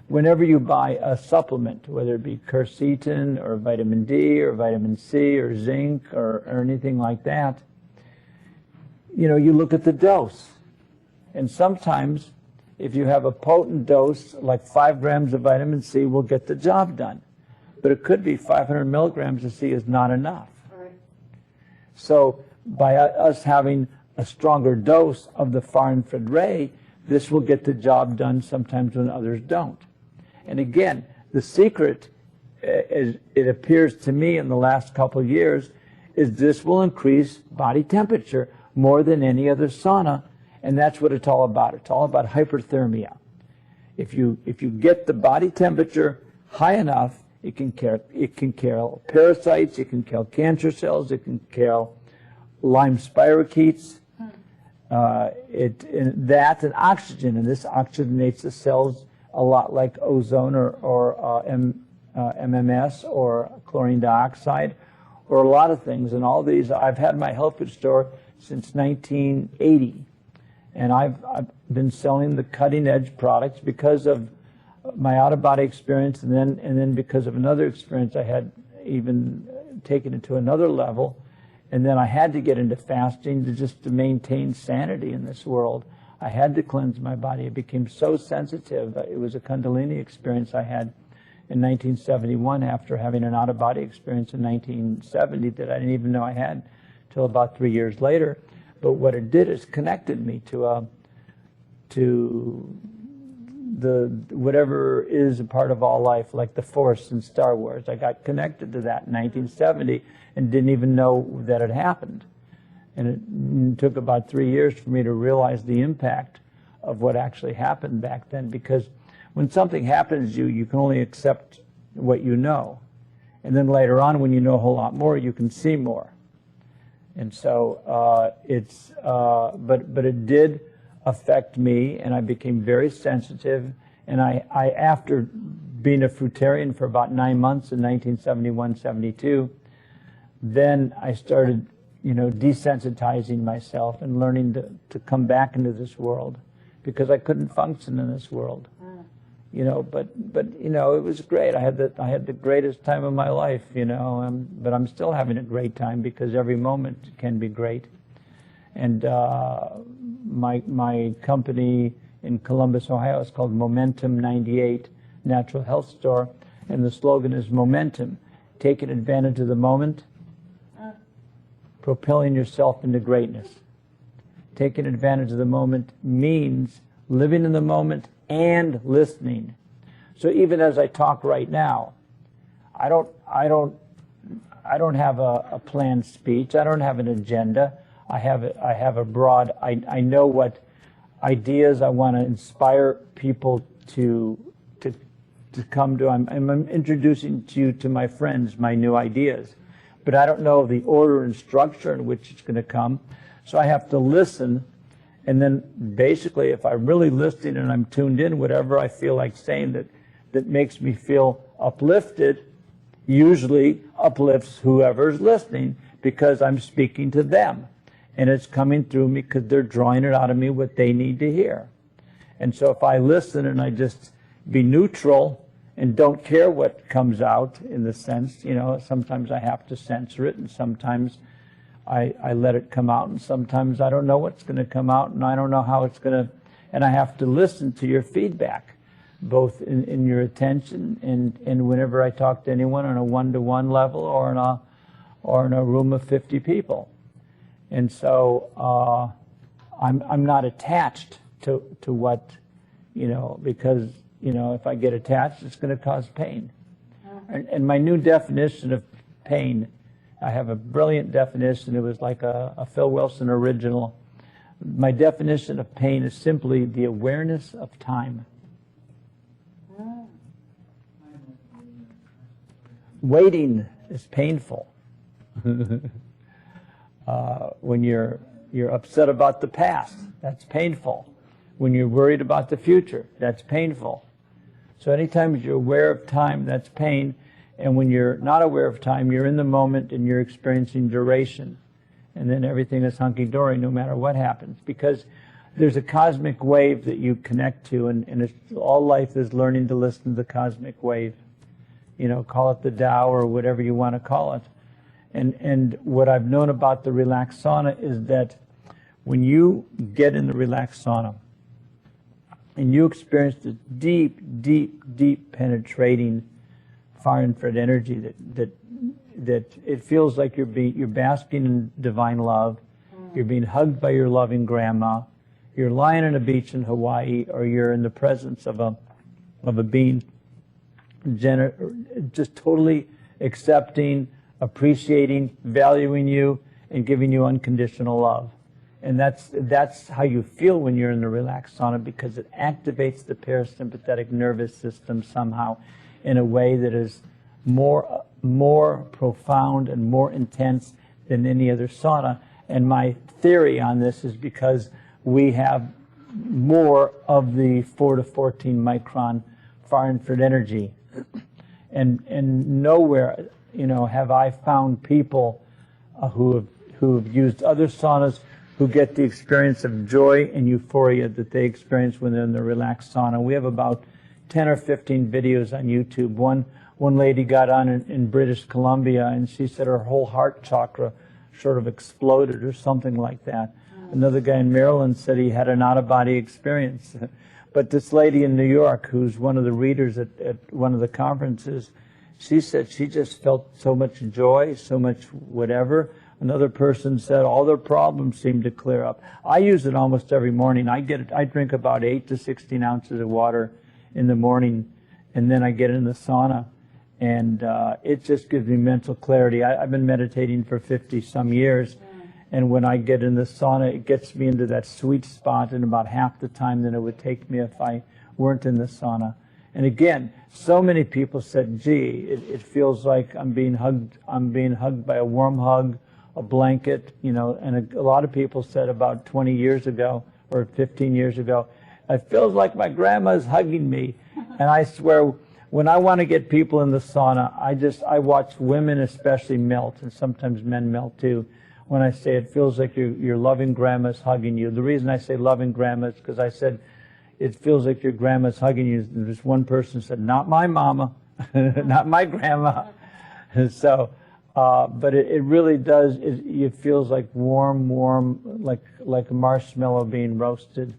whenever you buy a supplement, whether it be quercetin or vitamin D or vitamin C or zinc or anything like that, you look at the dose. And sometimes if you have a potent dose, like 5 grams of vitamin C will get the job done. But it could be 500 milligrams of C is not enough. Right. So by us having a stronger dose of the far infrared ray, this will get the job done sometimes when others don't. And again, the secret, as it appears to me in the last couple of years, is this will increase body temperature more than any other sauna, and that's what it's all about. It's all about hyperthermia. If you get the body temperature high enough, it can kill parasites, it can kill cancer cells, it can kill lyme spirochetes, and oxygen, and this oxygenates the cells a lot like ozone or MMS or chlorine dioxide or a lot of things. And all these, I've had my health food store since 1980, and I've been selling the cutting edge products because of my out-of-body experience, and then because of another experience I had, even taken it to another level, And then I had to get into fasting to maintain sanity in this world. I had to cleanse my body. It became so sensitive. It was a Kundalini experience I had in 1971 after having an out-of-body experience in 1970 that I didn't even know I had till about 3 years later. But what it did is connected me to the whatever is a part of all life, like the Force in Star Wars. I got connected to that in 1970 and didn't even know that it happened. And it took about 3 years for me to realize the impact of what actually happened back then, because when something happens to you, you can only accept what you know. And then later on, when you know a whole lot more, you can see more. And so but it did affect me, and I became very sensitive. And I after being a fruitarian for about 9 months in 1971, 72, then I started, desensitizing myself and learning to come back into this world, because I couldn't function in this world. But it was great. I had the greatest time of my life, but I'm still having a great time because every moment can be great. And my company in Columbus, Ohio is called Momentum 98 Natural Health Store, and the slogan is Momentum, taking advantage of the moment, propelling yourself into greatness. Taking advantage of the moment means living in the moment and listening. So even as I talk right now, I don't have a planned speech. I don't have an agenda. I have a broad. I know what ideas I want to inspire people to come to. I'm introducing you to my friends my new ideas, but I don't know the order and structure in which it's going to come. So I have to listen. And then basically, if I'm really listening and I'm tuned in, whatever I feel like saying that makes me feel uplifted, usually uplifts whoever's listening, because I'm speaking to them. And it's coming through me because they're drawing it out of me what they need to hear. And so if I listen and I just be neutral and don't care what comes out, in the sense, sometimes I have to censor it, and sometimes I let it come out, and sometimes I don't know what's going to come out, and I don't know how it's going to, and I have to listen to your feedback, both in your attention and whenever I talk to anyone on a one-to-one level or in a room of 50 people. And so I'm not attached to what, because, if I get attached, it's going to cause pain. And my new definition of pain, I have a brilliant definition. It was like a Phil Wilson original. My definition of pain is simply the awareness of time. Waiting is painful. When you're upset about the past, that's painful. When you're worried about the future, that's painful. So anytime you're aware of time, that's pain. And when you're not aware of time, you're in the moment and you're experiencing duration. And then everything is hunky-dory no matter what happens. Because there's a cosmic wave that you connect to, and all life is learning to listen to the cosmic wave. Call it the Tao or whatever you want to call it. And what I've known about the Relaxed Sauna is that when you get in the Relaxed Sauna and you experience the deep, deep, deep penetrating far infrared energy that it feels like you're basking in divine love, you're being hugged by your loving grandma, you're lying on a beach in Hawaii, or you're in the presence of a being just totally accepting, appreciating, valuing you, and giving you unconditional love. And that's how you feel when you're in the Relaxed Sauna, because it activates the parasympathetic nervous system somehow in a way that is more profound and more intense than any other sauna. And my theory on this is because we have more of the 4 to 14 micron far infrared energy. And nowhere, have I found people who have used other saunas who get the experience of joy and euphoria that they experience when they're in the Relaxed Sauna. We have about 10 or 15 videos on YouTube. One lady got on in British Columbia, and she said her whole heart chakra sort of exploded or something like that. Another guy in Maryland said he had an out-of-body experience. But this lady in New York, who's one of the readers at one of the conferences, she said she just felt so much joy, so much whatever. Another person said all their problems seemed to clear up. I use it almost every morning. I drink about 8 to 16 ounces of water in the morning, and then I get in the sauna, and it just gives me mental clarity. I've been meditating for 50-some years, and when I get in the sauna, it gets me into that sweet spot in about half the time than it would take me if I weren't in the sauna. And again, so many people said, gee, it feels like I'm being hugged by a warm hug, a blanket, you know, and a lot of people said about 20 years ago or 15 years ago, it feels like my grandma's hugging me. And I swear, when I want to get people in the sauna, I watch women especially melt, and sometimes men melt too, when I say it feels like your loving grandma's hugging you. The reason I say loving grandma is because I said it feels like your grandma's hugging you. There's one person said, not my mama, not my grandma. And so, but it really does, it feels like warm, like a marshmallow being roasted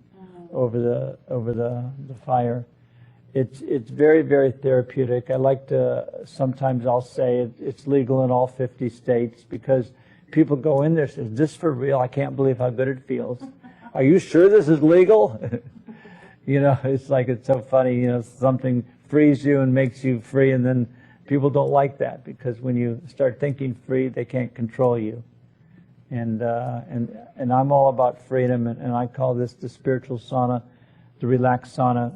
over the fire. It's very, very therapeutic. I like to, sometimes I'll say it's legal in all 50 states because people go in there and say, is this for real? I can't believe how good it feels. Are you sure this is legal? You know, it's like, it's so funny, you know, something frees you and makes you free, and then people don't like that because when you start thinking free, they can't control you. And I'm all about freedom, and I call this the spiritual sauna, the Relaxed Sauna.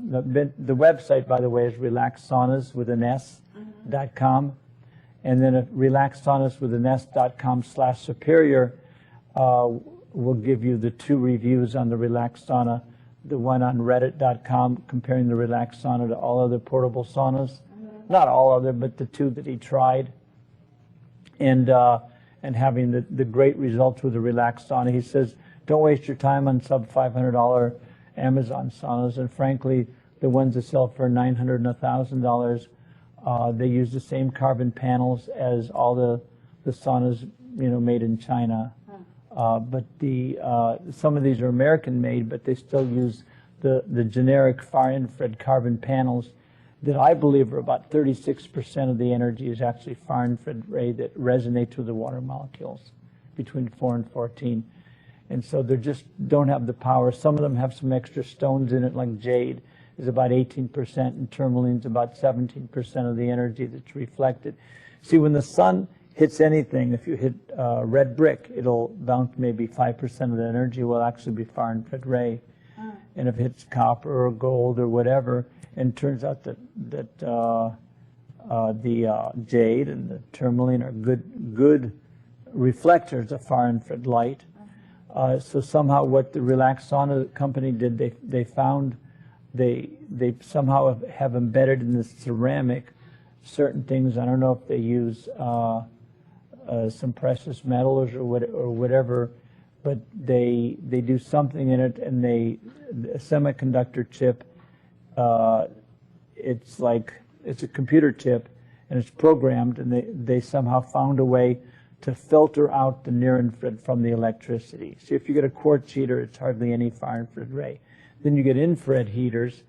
The website, by the way, is relaxsaunas with an S.com. And then at relaxsaunas with an S.com/superior will give you the 2 reviews on the Relaxed Sauna, the one on reddit.com comparing the Relaxed Sauna to all other portable saunas. Not all other, but the 2 that he tried. And having the great results with the Relaxed Sauna. He says, don't waste your time on sub $500 Amazon saunas. And frankly, the ones that sell for $900 and $1,000, they use the same carbon panels as all the saunas, you know, made in China. But some of these are American made, but they still use the generic far infrared carbon panels that I believe are about 36% of the energy is actually far infrared ray that resonates with the water molecules between 4 and 14. And so they just don't have the power. Some of them have some extra stones in it, like jade is about 18%, and tourmaline's about 17% of the energy that's reflected. See, when the sun hits anything, if you hit red brick, it'll bounce maybe 5% of the energy will actually be far infrared ray. And if it hits copper or gold or whatever, and it turns out that the jade and the tourmaline are good reflectors of far infrared light. So somehow what the Relaxed Sauna company did, they found they somehow have embedded in the ceramic certain things. I don't know if they use some precious metals or whatever, but they do something in it, and a semiconductor chip. It's a computer chip, and it's programmed, and they somehow found a way to filter out the near infrared from the electricity. See, if you get a quartz heater, it's hardly any far infrared ray. Then you get infrared heaters,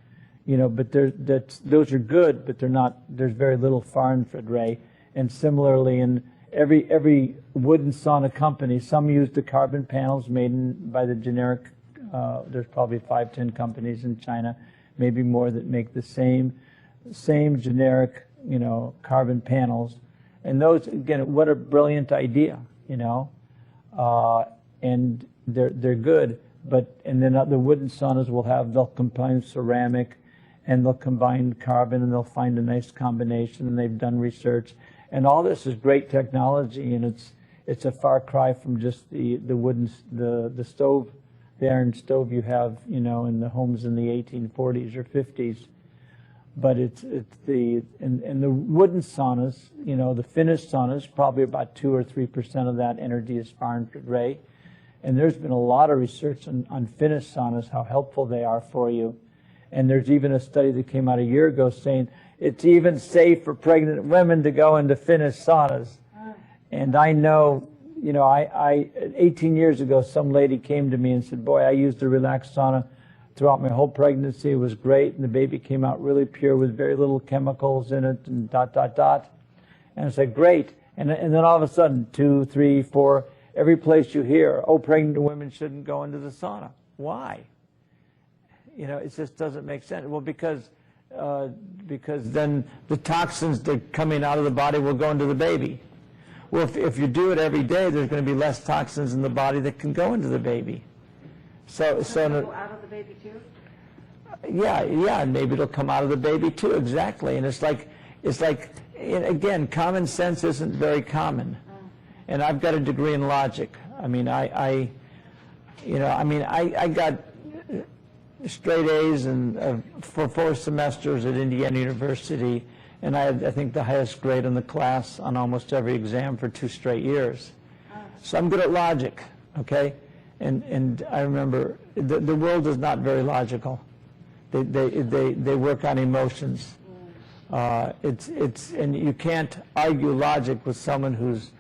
you know, but those are good, but they're not. There's very little far infrared ray. And similarly, in every wooden sauna company, some use the carbon panels made by the generic. There's probably 5-10 companies in China, maybe more, that make the same generic, you know, carbon panels. And those, again, what a brilliant idea, you know. And they're good, and then other wooden saunas they'll combine ceramic, and they'll combine carbon, and they'll find a nice combination, and they've done research. And all this is great technology, and it's a far cry from just the wooden, the stove, the iron stove you have, you know, in the homes in the 1840s or 50s. But it's the wooden saunas, you know, the finished saunas, probably about 2 or 3% of that energy is far infrared ray. And there's been a lot of research on finished saunas, how helpful they are for you. And there's even a study that came out a year ago saying it's even safe for pregnant women to go into finished saunas. And I know you know, 18 years ago, some lady came to me and said, boy, I used the Relaxed Sauna throughout my whole pregnancy. It was great, and the baby came out really pure with very little chemicals in it, and ... And I said, great. And then all of a sudden, 2, 3, 4, every place you hear, oh, pregnant women shouldn't go into the sauna. Why? You know, it just doesn't make sense. Well, because then the toxins that are coming out of the body will go into the baby. Well, if you do it every day, there's going to be less toxins in the body that can go into the baby. So go out of the baby too? Yeah, maybe it'll come out of the baby too, exactly. And it's like, again, common sense isn't very common. And I've got a degree in logic. I mean, I got straight A's and for 4 semesters at Indiana University, and I had, I think, the highest grade in the class on almost every exam for 2 straight years. So I'm good at logic, okay? And I remember the world is not very logical. They work on emotions. And you can't argue logic with someone who's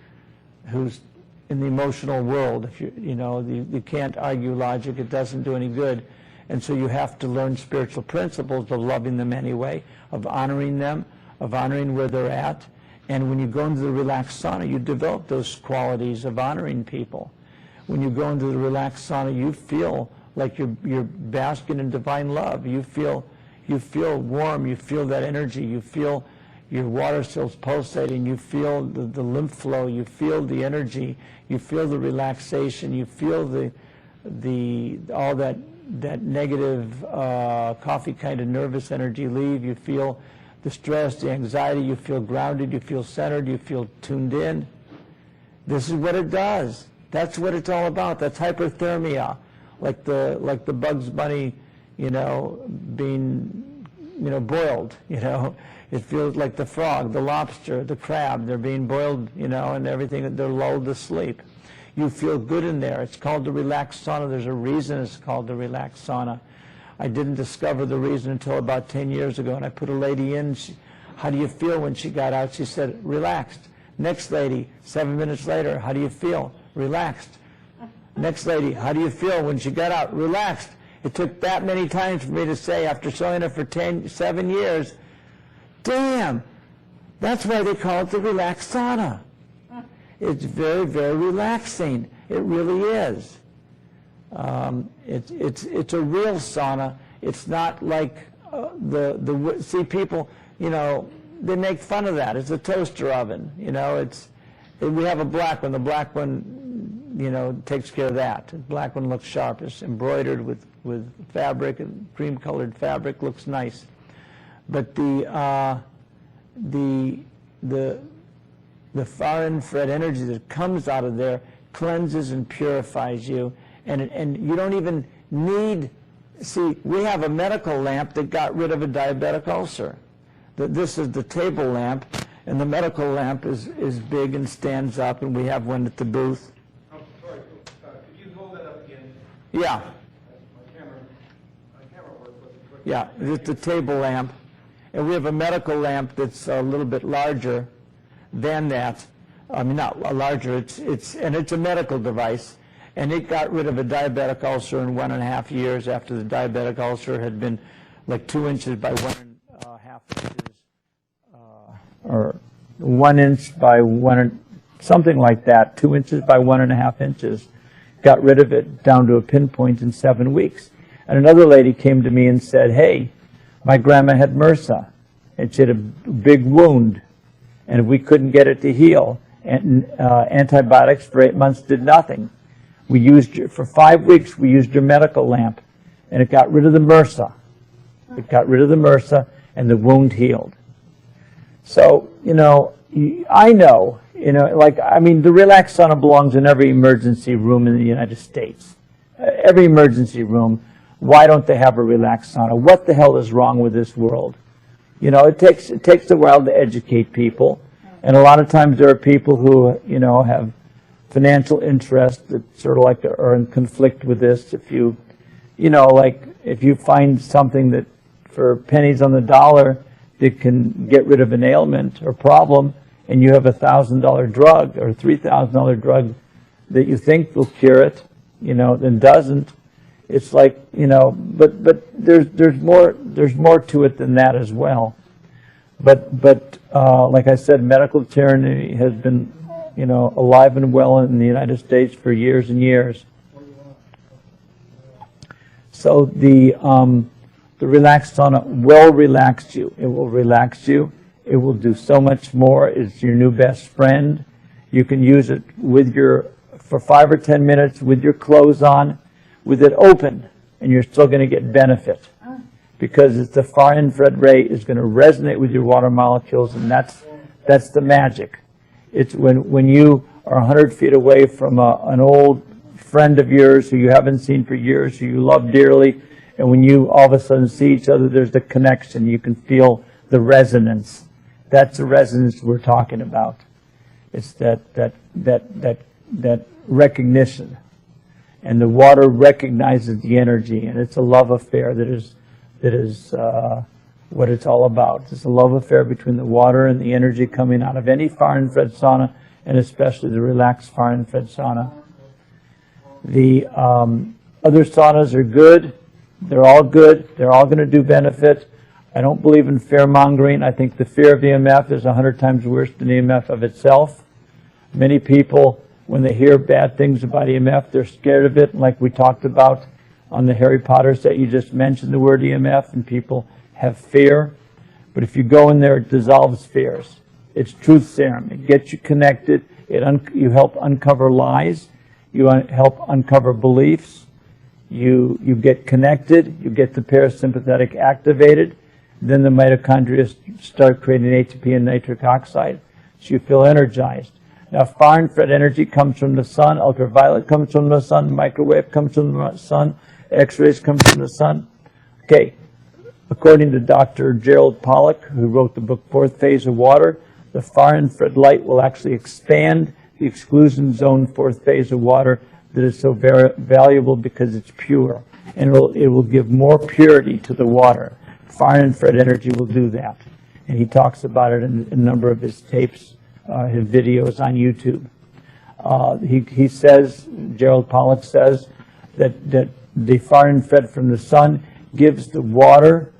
in the emotional world. If you can't argue logic. It doesn't do any good. And so you have to learn spiritual principles of loving them anyway, of honoring them, of honoring where they're at. And when you go into the Relaxed Sauna, you develop those qualities of honoring people. When you go into the Relaxed Sauna, you feel like you're basking in divine love. You feel warm. You feel that energy. You feel your water cells pulsating. You feel the lymph flow. You feel the energy. You feel the relaxation. You feel all that negative coffee kind of nervous energy leave. You feel the stress, the anxiety. You feel grounded. You feel centered. You feel tuned in. This is what it does. That's what it's all about. That's hyperthermia, like the Bugs Bunny, being, boiled. It feels like the frog, the lobster, the crab. They're being boiled, and everything. They're lulled to sleep. You feel good in there. It's called the Relaxed Sauna. There's a reason it's called the Relaxed Sauna. I didn't discover the reason until about 10 years ago, and I put a lady in. How do you feel when she got out? She said, relaxed. Next lady, 7 minutes later, how do you feel? Relaxed. Next lady, how do you feel when she got out? Relaxed. It took that many times for me to say, after showing her for 7 years, damn, that's why they call it the Relaxed Sauna. It's very, very relaxing. It really is. It's a real sauna. It's not like see, people, they make fun of that. It's a toaster oven. We have a black one. The black one, takes care of that. The black one looks sharp. It's embroidered with fabric, and cream-colored fabric, looks nice. But the far infrared energy that comes out of there cleanses and purifies you, and you don't even need. See, we have a medical lamp that got rid of a diabetic ulcer. This is the table lamp, and the medical lamp is big and stands up, and we have one at the booth. Oh, sorry. Could you hold that up again? Yeah. My camera works. Yeah, it's the table lamp. And we have a medical lamp that's a little bit larger than that. I mean, not larger, it's a medical device. And it got rid of a diabetic ulcer in 1.5 years after the diabetic ulcer had been like 2 inches by 1.5 inches. Or 1 inch by something like that, 2 inches by 1.5 inches. Got rid of it down to a pinpoint in 7 weeks. And another lady came to me and said, hey, my grandma had MRSA, and she had a big wound, and we couldn't get it to heal. And antibiotics for 8 months did nothing. For 5 weeks, we used your medical lamp, and it got rid of the MRSA. It got rid of the MRSA, and the wound healed. So, I know, the Relaxed Sauna belongs in every emergency room in the United States. Every emergency room. Why don't they have a Relaxed Sauna? What the hell is wrong with this world? It takes a while to educate people, and a lot of times there are people who, have financial interests that sort of like are in conflict with this. If you find something that for pennies on the dollar that can get rid of an ailment or problem, and you have a $1,000 drug or $3,000 drug that you think will cure it, then doesn't. It's like, but there's more to it than that as well. But like I said, medical tyranny has been, alive and well in the United States for years and years. So the Relaxed Sauna will relax you. It will relax you. It will do so much more. It's your new best friend. You can use it for 5 or 10 minutes with your clothes on, with it open, and you're still going to get benefit, because it's the far infrared ray is going to resonate with your water molecules, and that's the magic. It's when you are 100 feet away from an old friend of yours who you haven't seen for years, who you love dearly, and when you all of a sudden see each other, there's the connection. You can feel the resonance. That's the resonance we're talking about. It's that recognition, and the water recognizes the energy, and it's a love affair that is what it's all about. It's a love affair between the water and the energy coming out of any far infrared sauna, and especially the relaxed far infrared sauna. The other saunas are good. They're all good. They're all going to do benefit. I don't believe in fear-mongering. I think the fear of EMF is 100 times worse than EMF of itself. Many people, when they hear bad things about EMF, they're scared of it. Like we talked about on the Harry Potter set, you just mentioned the word EMF, and people have fear. But if you go in there, it dissolves fears. It's truth serum. It gets you connected. You help uncover lies. You help uncover beliefs. You get connected. You get the parasympathetic activated. Then the mitochondria start creating ATP and nitric oxide, so you feel energized. Now, far infrared energy comes from the sun. Ultraviolet comes from the sun. Microwave comes from the sun. X-rays come from the sun. Okay, according to Dr. Gerald Pollack, who wrote the book Fourth Phase of Water, the far infrared light will actually expand the exclusion zone fourth phase of water that is so very valuable because it's pure, and it will give more purity to the water. Far infrared energy will do that, and he talks about it in a number of his tapes, his videos on YouTube. He says, Gerald Pollack says, that the far infrared from the sun gives the water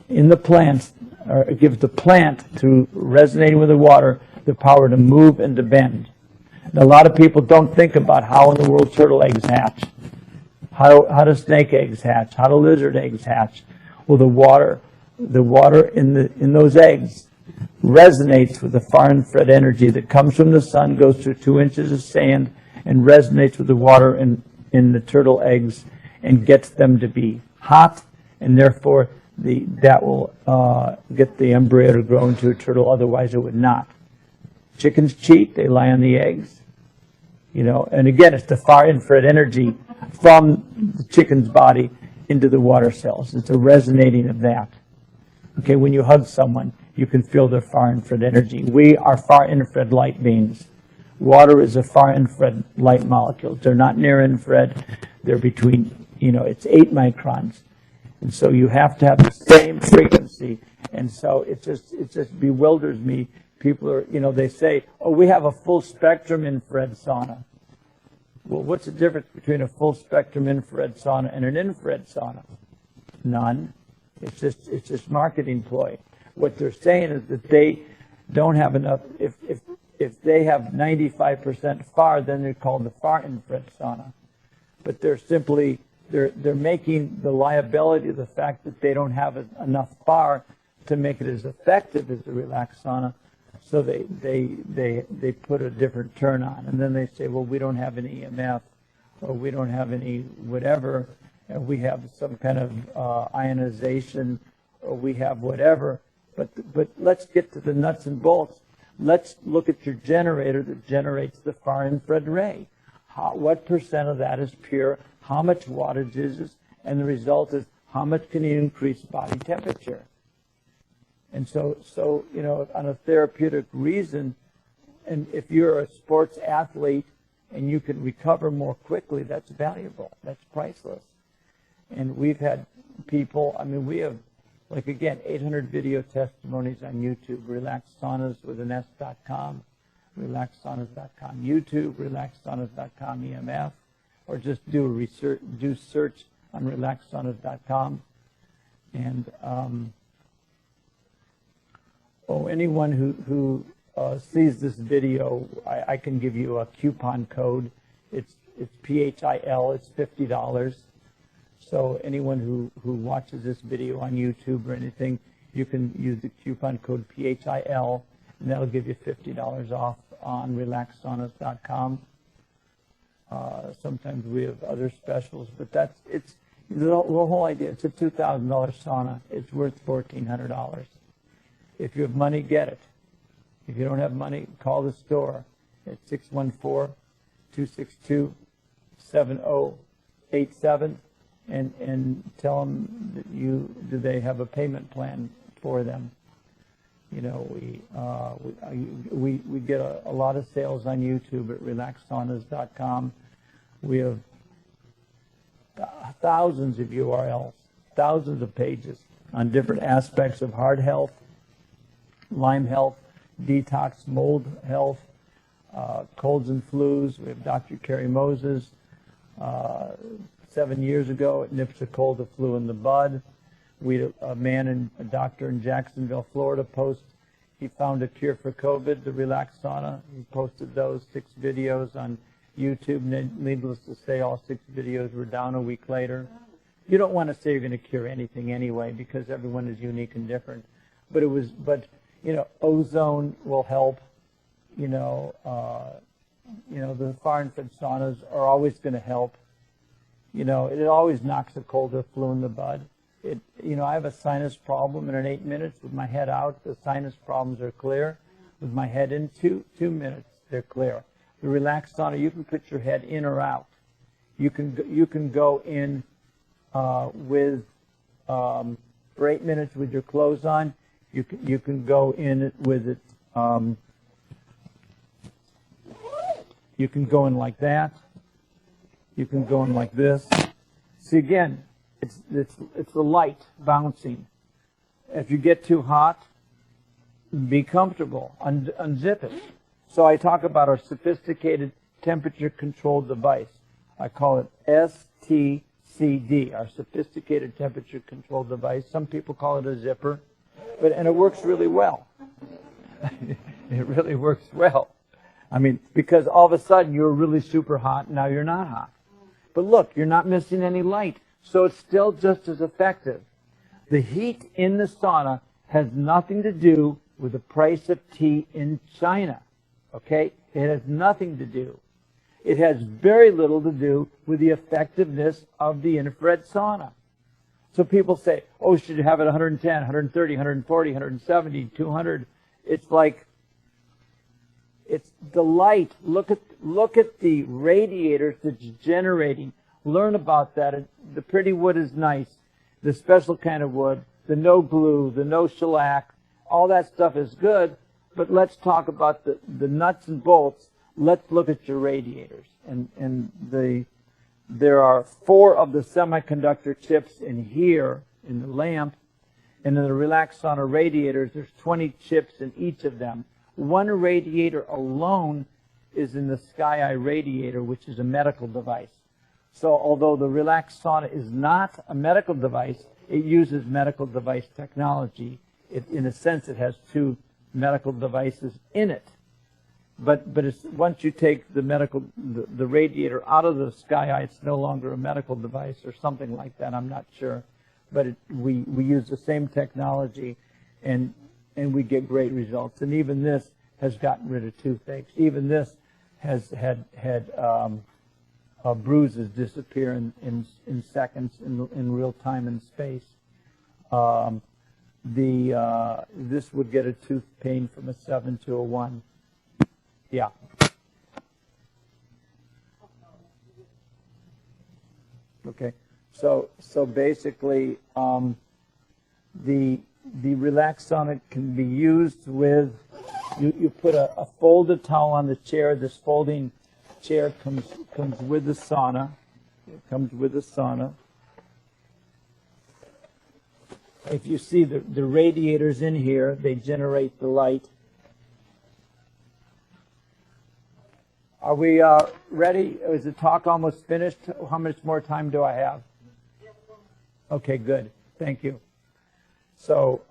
in the plant, or it gives the plant, through resonating with the water, the power to move and to bend. Now, a lot of people don't think about how in the world turtle eggs hatch, how do snake eggs hatch, how do lizard eggs hatch. Well, the water in those eggs resonates with the far infrared energy that comes from the sun, goes through 2 inches of sand, and resonates with the water in the turtle eggs, and gets them to be hot, and therefore that will get the embryo to grow into a turtle. Otherwise, it would not. Chickens cheat; they lie on the eggs. And again, it's the far infrared energy from the chicken's body into the water cells. It's a resonating of that. Okay, when you hug someone, you can feel their far infrared energy. We are far infrared light beings. Water is a far infrared light molecule. They're not near infrared. They're between, it's 8 microns. And so you have to have the same frequency. And so it just bewilders me. People are, they say, oh, we have a full spectrum infrared sauna. Well, what's the difference between a full spectrum infrared sauna and an infrared sauna? None. It's just marketing ploy. What they're saying is that they don't have enough. If they have 95% far, then they're called the far infrared sauna. But they're simply they're making the liability of the fact that they don't have enough far to make it as effective as the relaxed sauna. So they put a different turn on, and then they say, well, we don't have any EMF, or we don't have any whatever, and we have some kind of ionization, or we have whatever. But let's get to the nuts and bolts. Let's look at your generator that generates the far infrared ray. What percent of that is pure? How much wattage is it? And the result is, how much can you increase body temperature? And so on a therapeutic reason, and if you're a sports athlete and you can recover more quickly, that's valuable. That's priceless. And we've had people, we have, 800 video testimonies on YouTube, Relaxed Saunas with an S.com. relaxedsaunas.com YouTube, relaxedsaunas.com EMF, or just do search on relaxedsaunas.com. And anyone who sees this video, I can give you a coupon code. It's PHIL. It's $50. So anyone who watches this video on YouTube or anything, you can use the coupon code PHIL, and that'll give you $50 off on relaxedsaunas.com. Sometimes we have other specials, but it's the whole idea. It's a $2,000 sauna. It's worth $1,400. If you have money, get it. If you don't have money, call the store at 614-262-7087 and tell them that do they have a payment plan for them. You know, we get a lot of sales on YouTube at relaxedsaunas.com. We have thousands of URLs, thousands of pages on different aspects of heart health, lyme health, detox, mold health, colds and flus. We have Dr. Carrie Moses. 7 years ago, it nips a cold, a flu in the bud. We had a doctor in Jacksonville, Florida, he found a cure for COVID, the Relaxed Sauna. He posted those 6 videos on YouTube. Needless to say, all 6 videos were down a week later. You don't want to say you're going to cure anything anyway, because everyone is unique and different. But ozone will help. The far infrared saunas are always going to help. It always knocks a cold or flu in the bud. I have a sinus problem, and in 8 minutes with my head out, the sinus problems are clear. With my head in, 2 minutes, they're clear. The Relaxed Sauna, you can put your head in or out. You can go in for 8 minutes with your clothes on. You can go in with it. You can go in like that. You can go in like this. See, again, it's the light bouncing. If you get too hot, be comfortable. Unzip it. So I talk about our sophisticated temperature-controlled device. I call it STCD, our sophisticated temperature-controlled device. Some people call it a zipper, and it works really well. It really works well. I mean, because all of a sudden you're really super hot, now you're not hot. But look, you're not missing any light, so it's still just as effective. The heat in the sauna has nothing to do with the price of tea in China, okay? It has nothing to do. It has very little to do with the effectiveness of the infrared sauna. So people say, oh, should you have it 110, 130, 140, 170, 200? It's like, it's the light. Look at the radiators that's generating. Learn about that. The pretty wood is nice. The special kind of wood, the no glue, the no shellac, all that stuff is good, but let's talk about the nuts and bolts. Let's look at your radiators. There are 4 of the semiconductor chips in here, in the lamp, and in the Relaxed Sauna radiators, there's 20 chips in each of them. One radiator alone is in the Sky Eye radiator, which is a medical device. So although the Relaxed Sauna is not a medical device, it uses medical device technology. In a sense, it has 2 medical devices in it. But it's, once you take the radiator out of the Sky Eye, it's no longer a medical device or something like that. I'm not sure. But we use the same technology, and we get great results. And even this has gotten rid of toothaches. Even this has had bruises disappear in seconds, in real time and space. This would get a tooth pain from a 7 to a 1. Yeah. Okay. So basically, the Relaxed Sauna can be used with, you put a folded towel on the chair. This folding chair comes with the sauna. It comes with the sauna. If you see the radiators in here, they generate the light. Are we ready? Is the talk almost finished? How much more time do I have? Okay, good. Thank you. So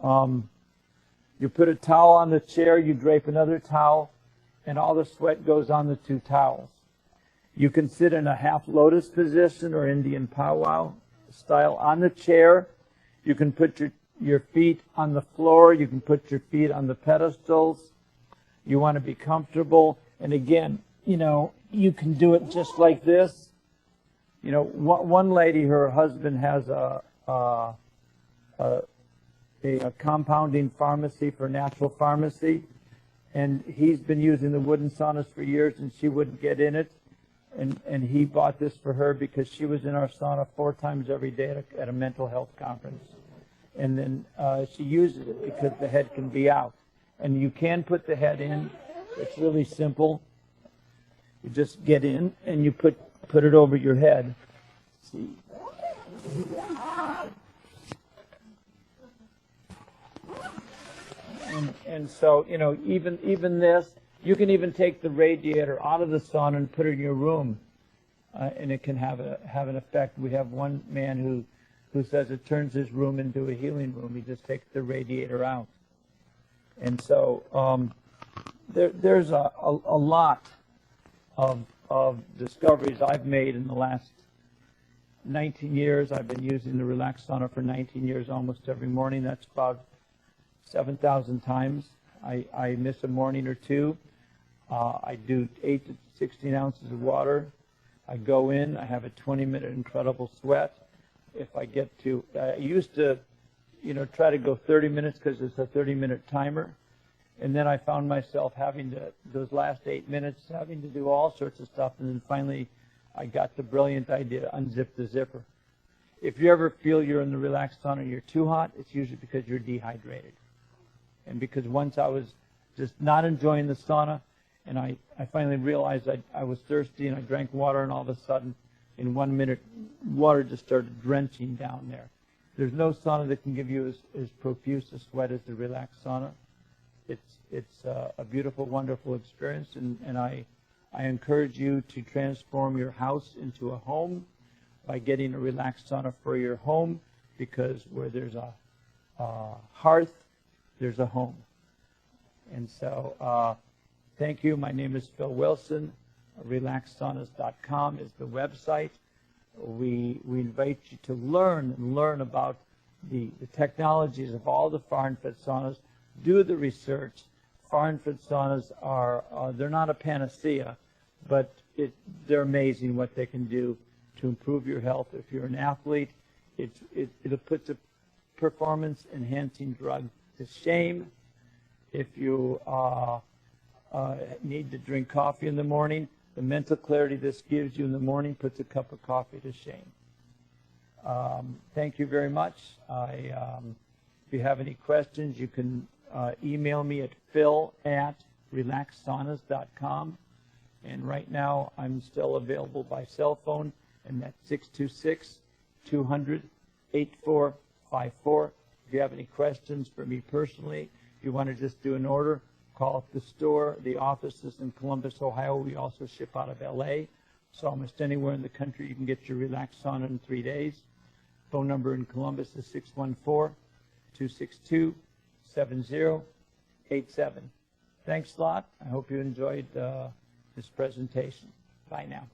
you put a towel on the chair, you drape another towel, and all the sweat goes on the two towels. You can sit in a half lotus position or Indian powwow style on the chair. You can put your feet on the floor. You can put your feet on the pedestals. You want to be comfortable. And again, you know, you can do it just like this. You know, one lady, her husband has a compounding pharmacy for natural pharmacy, and he's been using the wooden saunas for years, and she wouldn't get in it. And he bought this for her because she was in our sauna 4 times every day at a mental health conference. And then she uses it because the head can be out. And you can put the head in. It's really simple. You just get in and you put it over your head. See? And so, you know, even this, you can even take the radiator out of the sauna and put it in your room, and it can have an effect. We have one man who says it turns his room into a healing room. He just takes the radiator out. And so there's a lot of discoveries I've made in the last 19 years. I've been using the Relaxed Sauna for 19 years, almost every morning. That's about 7,000 times. I miss a morning or two. I do 8 to 16 ounces of water. I go in. I have a 20-minute incredible sweat. If I get to, I used to, you know, try to go 30 minutes because it's a 30-minute timer. And then I found myself having to, those last 8 minutes, having to do all sorts of stuff. And then finally, I got the brilliant idea to unzip the zipper. If you ever feel you're in the relaxed sauna and you're too hot, it's usually because you're dehydrated. And because once I was just not enjoying the sauna, and I finally realized I was thirsty, and I drank water, and all of a sudden, in 1 minute, water just started drenching down there. There's no sauna that can give you as profuse a sweat as the relaxed sauna. It's a beautiful, wonderful experience, and I encourage you to transform your house into a home by getting a relaxed sauna for your home, because where there's a hearth, there's a home. And so thank you. My name is Phil Wilson. RelaxedSaunas.com is the website. We invite you to learn about the technologies of all the foreign-fed saunas. Do the research. Foreign-fed saunas they're not a panacea, but they're amazing what they can do to improve your health. If you're an athlete, it'll put the performance-enhancing drug to shame. If you need to drink coffee in the morning, the mental clarity this gives you in the morning puts a cup of coffee to shame. Thank you very much. If you have any questions, you can email me at phil@relaxedsaunas.com. And right now, I'm still available by cell phone, and that's 626-200-8454. If you have any questions for me personally, if you want to just do an order, call up the store. The office is in Columbus, Ohio. We also ship out of LA. So almost anywhere in the country, you can get your relaxed sauna in 3 days. Phone number in Columbus is 614-262-7087. Thanks a lot. I hope you enjoyed this presentation. Bye now.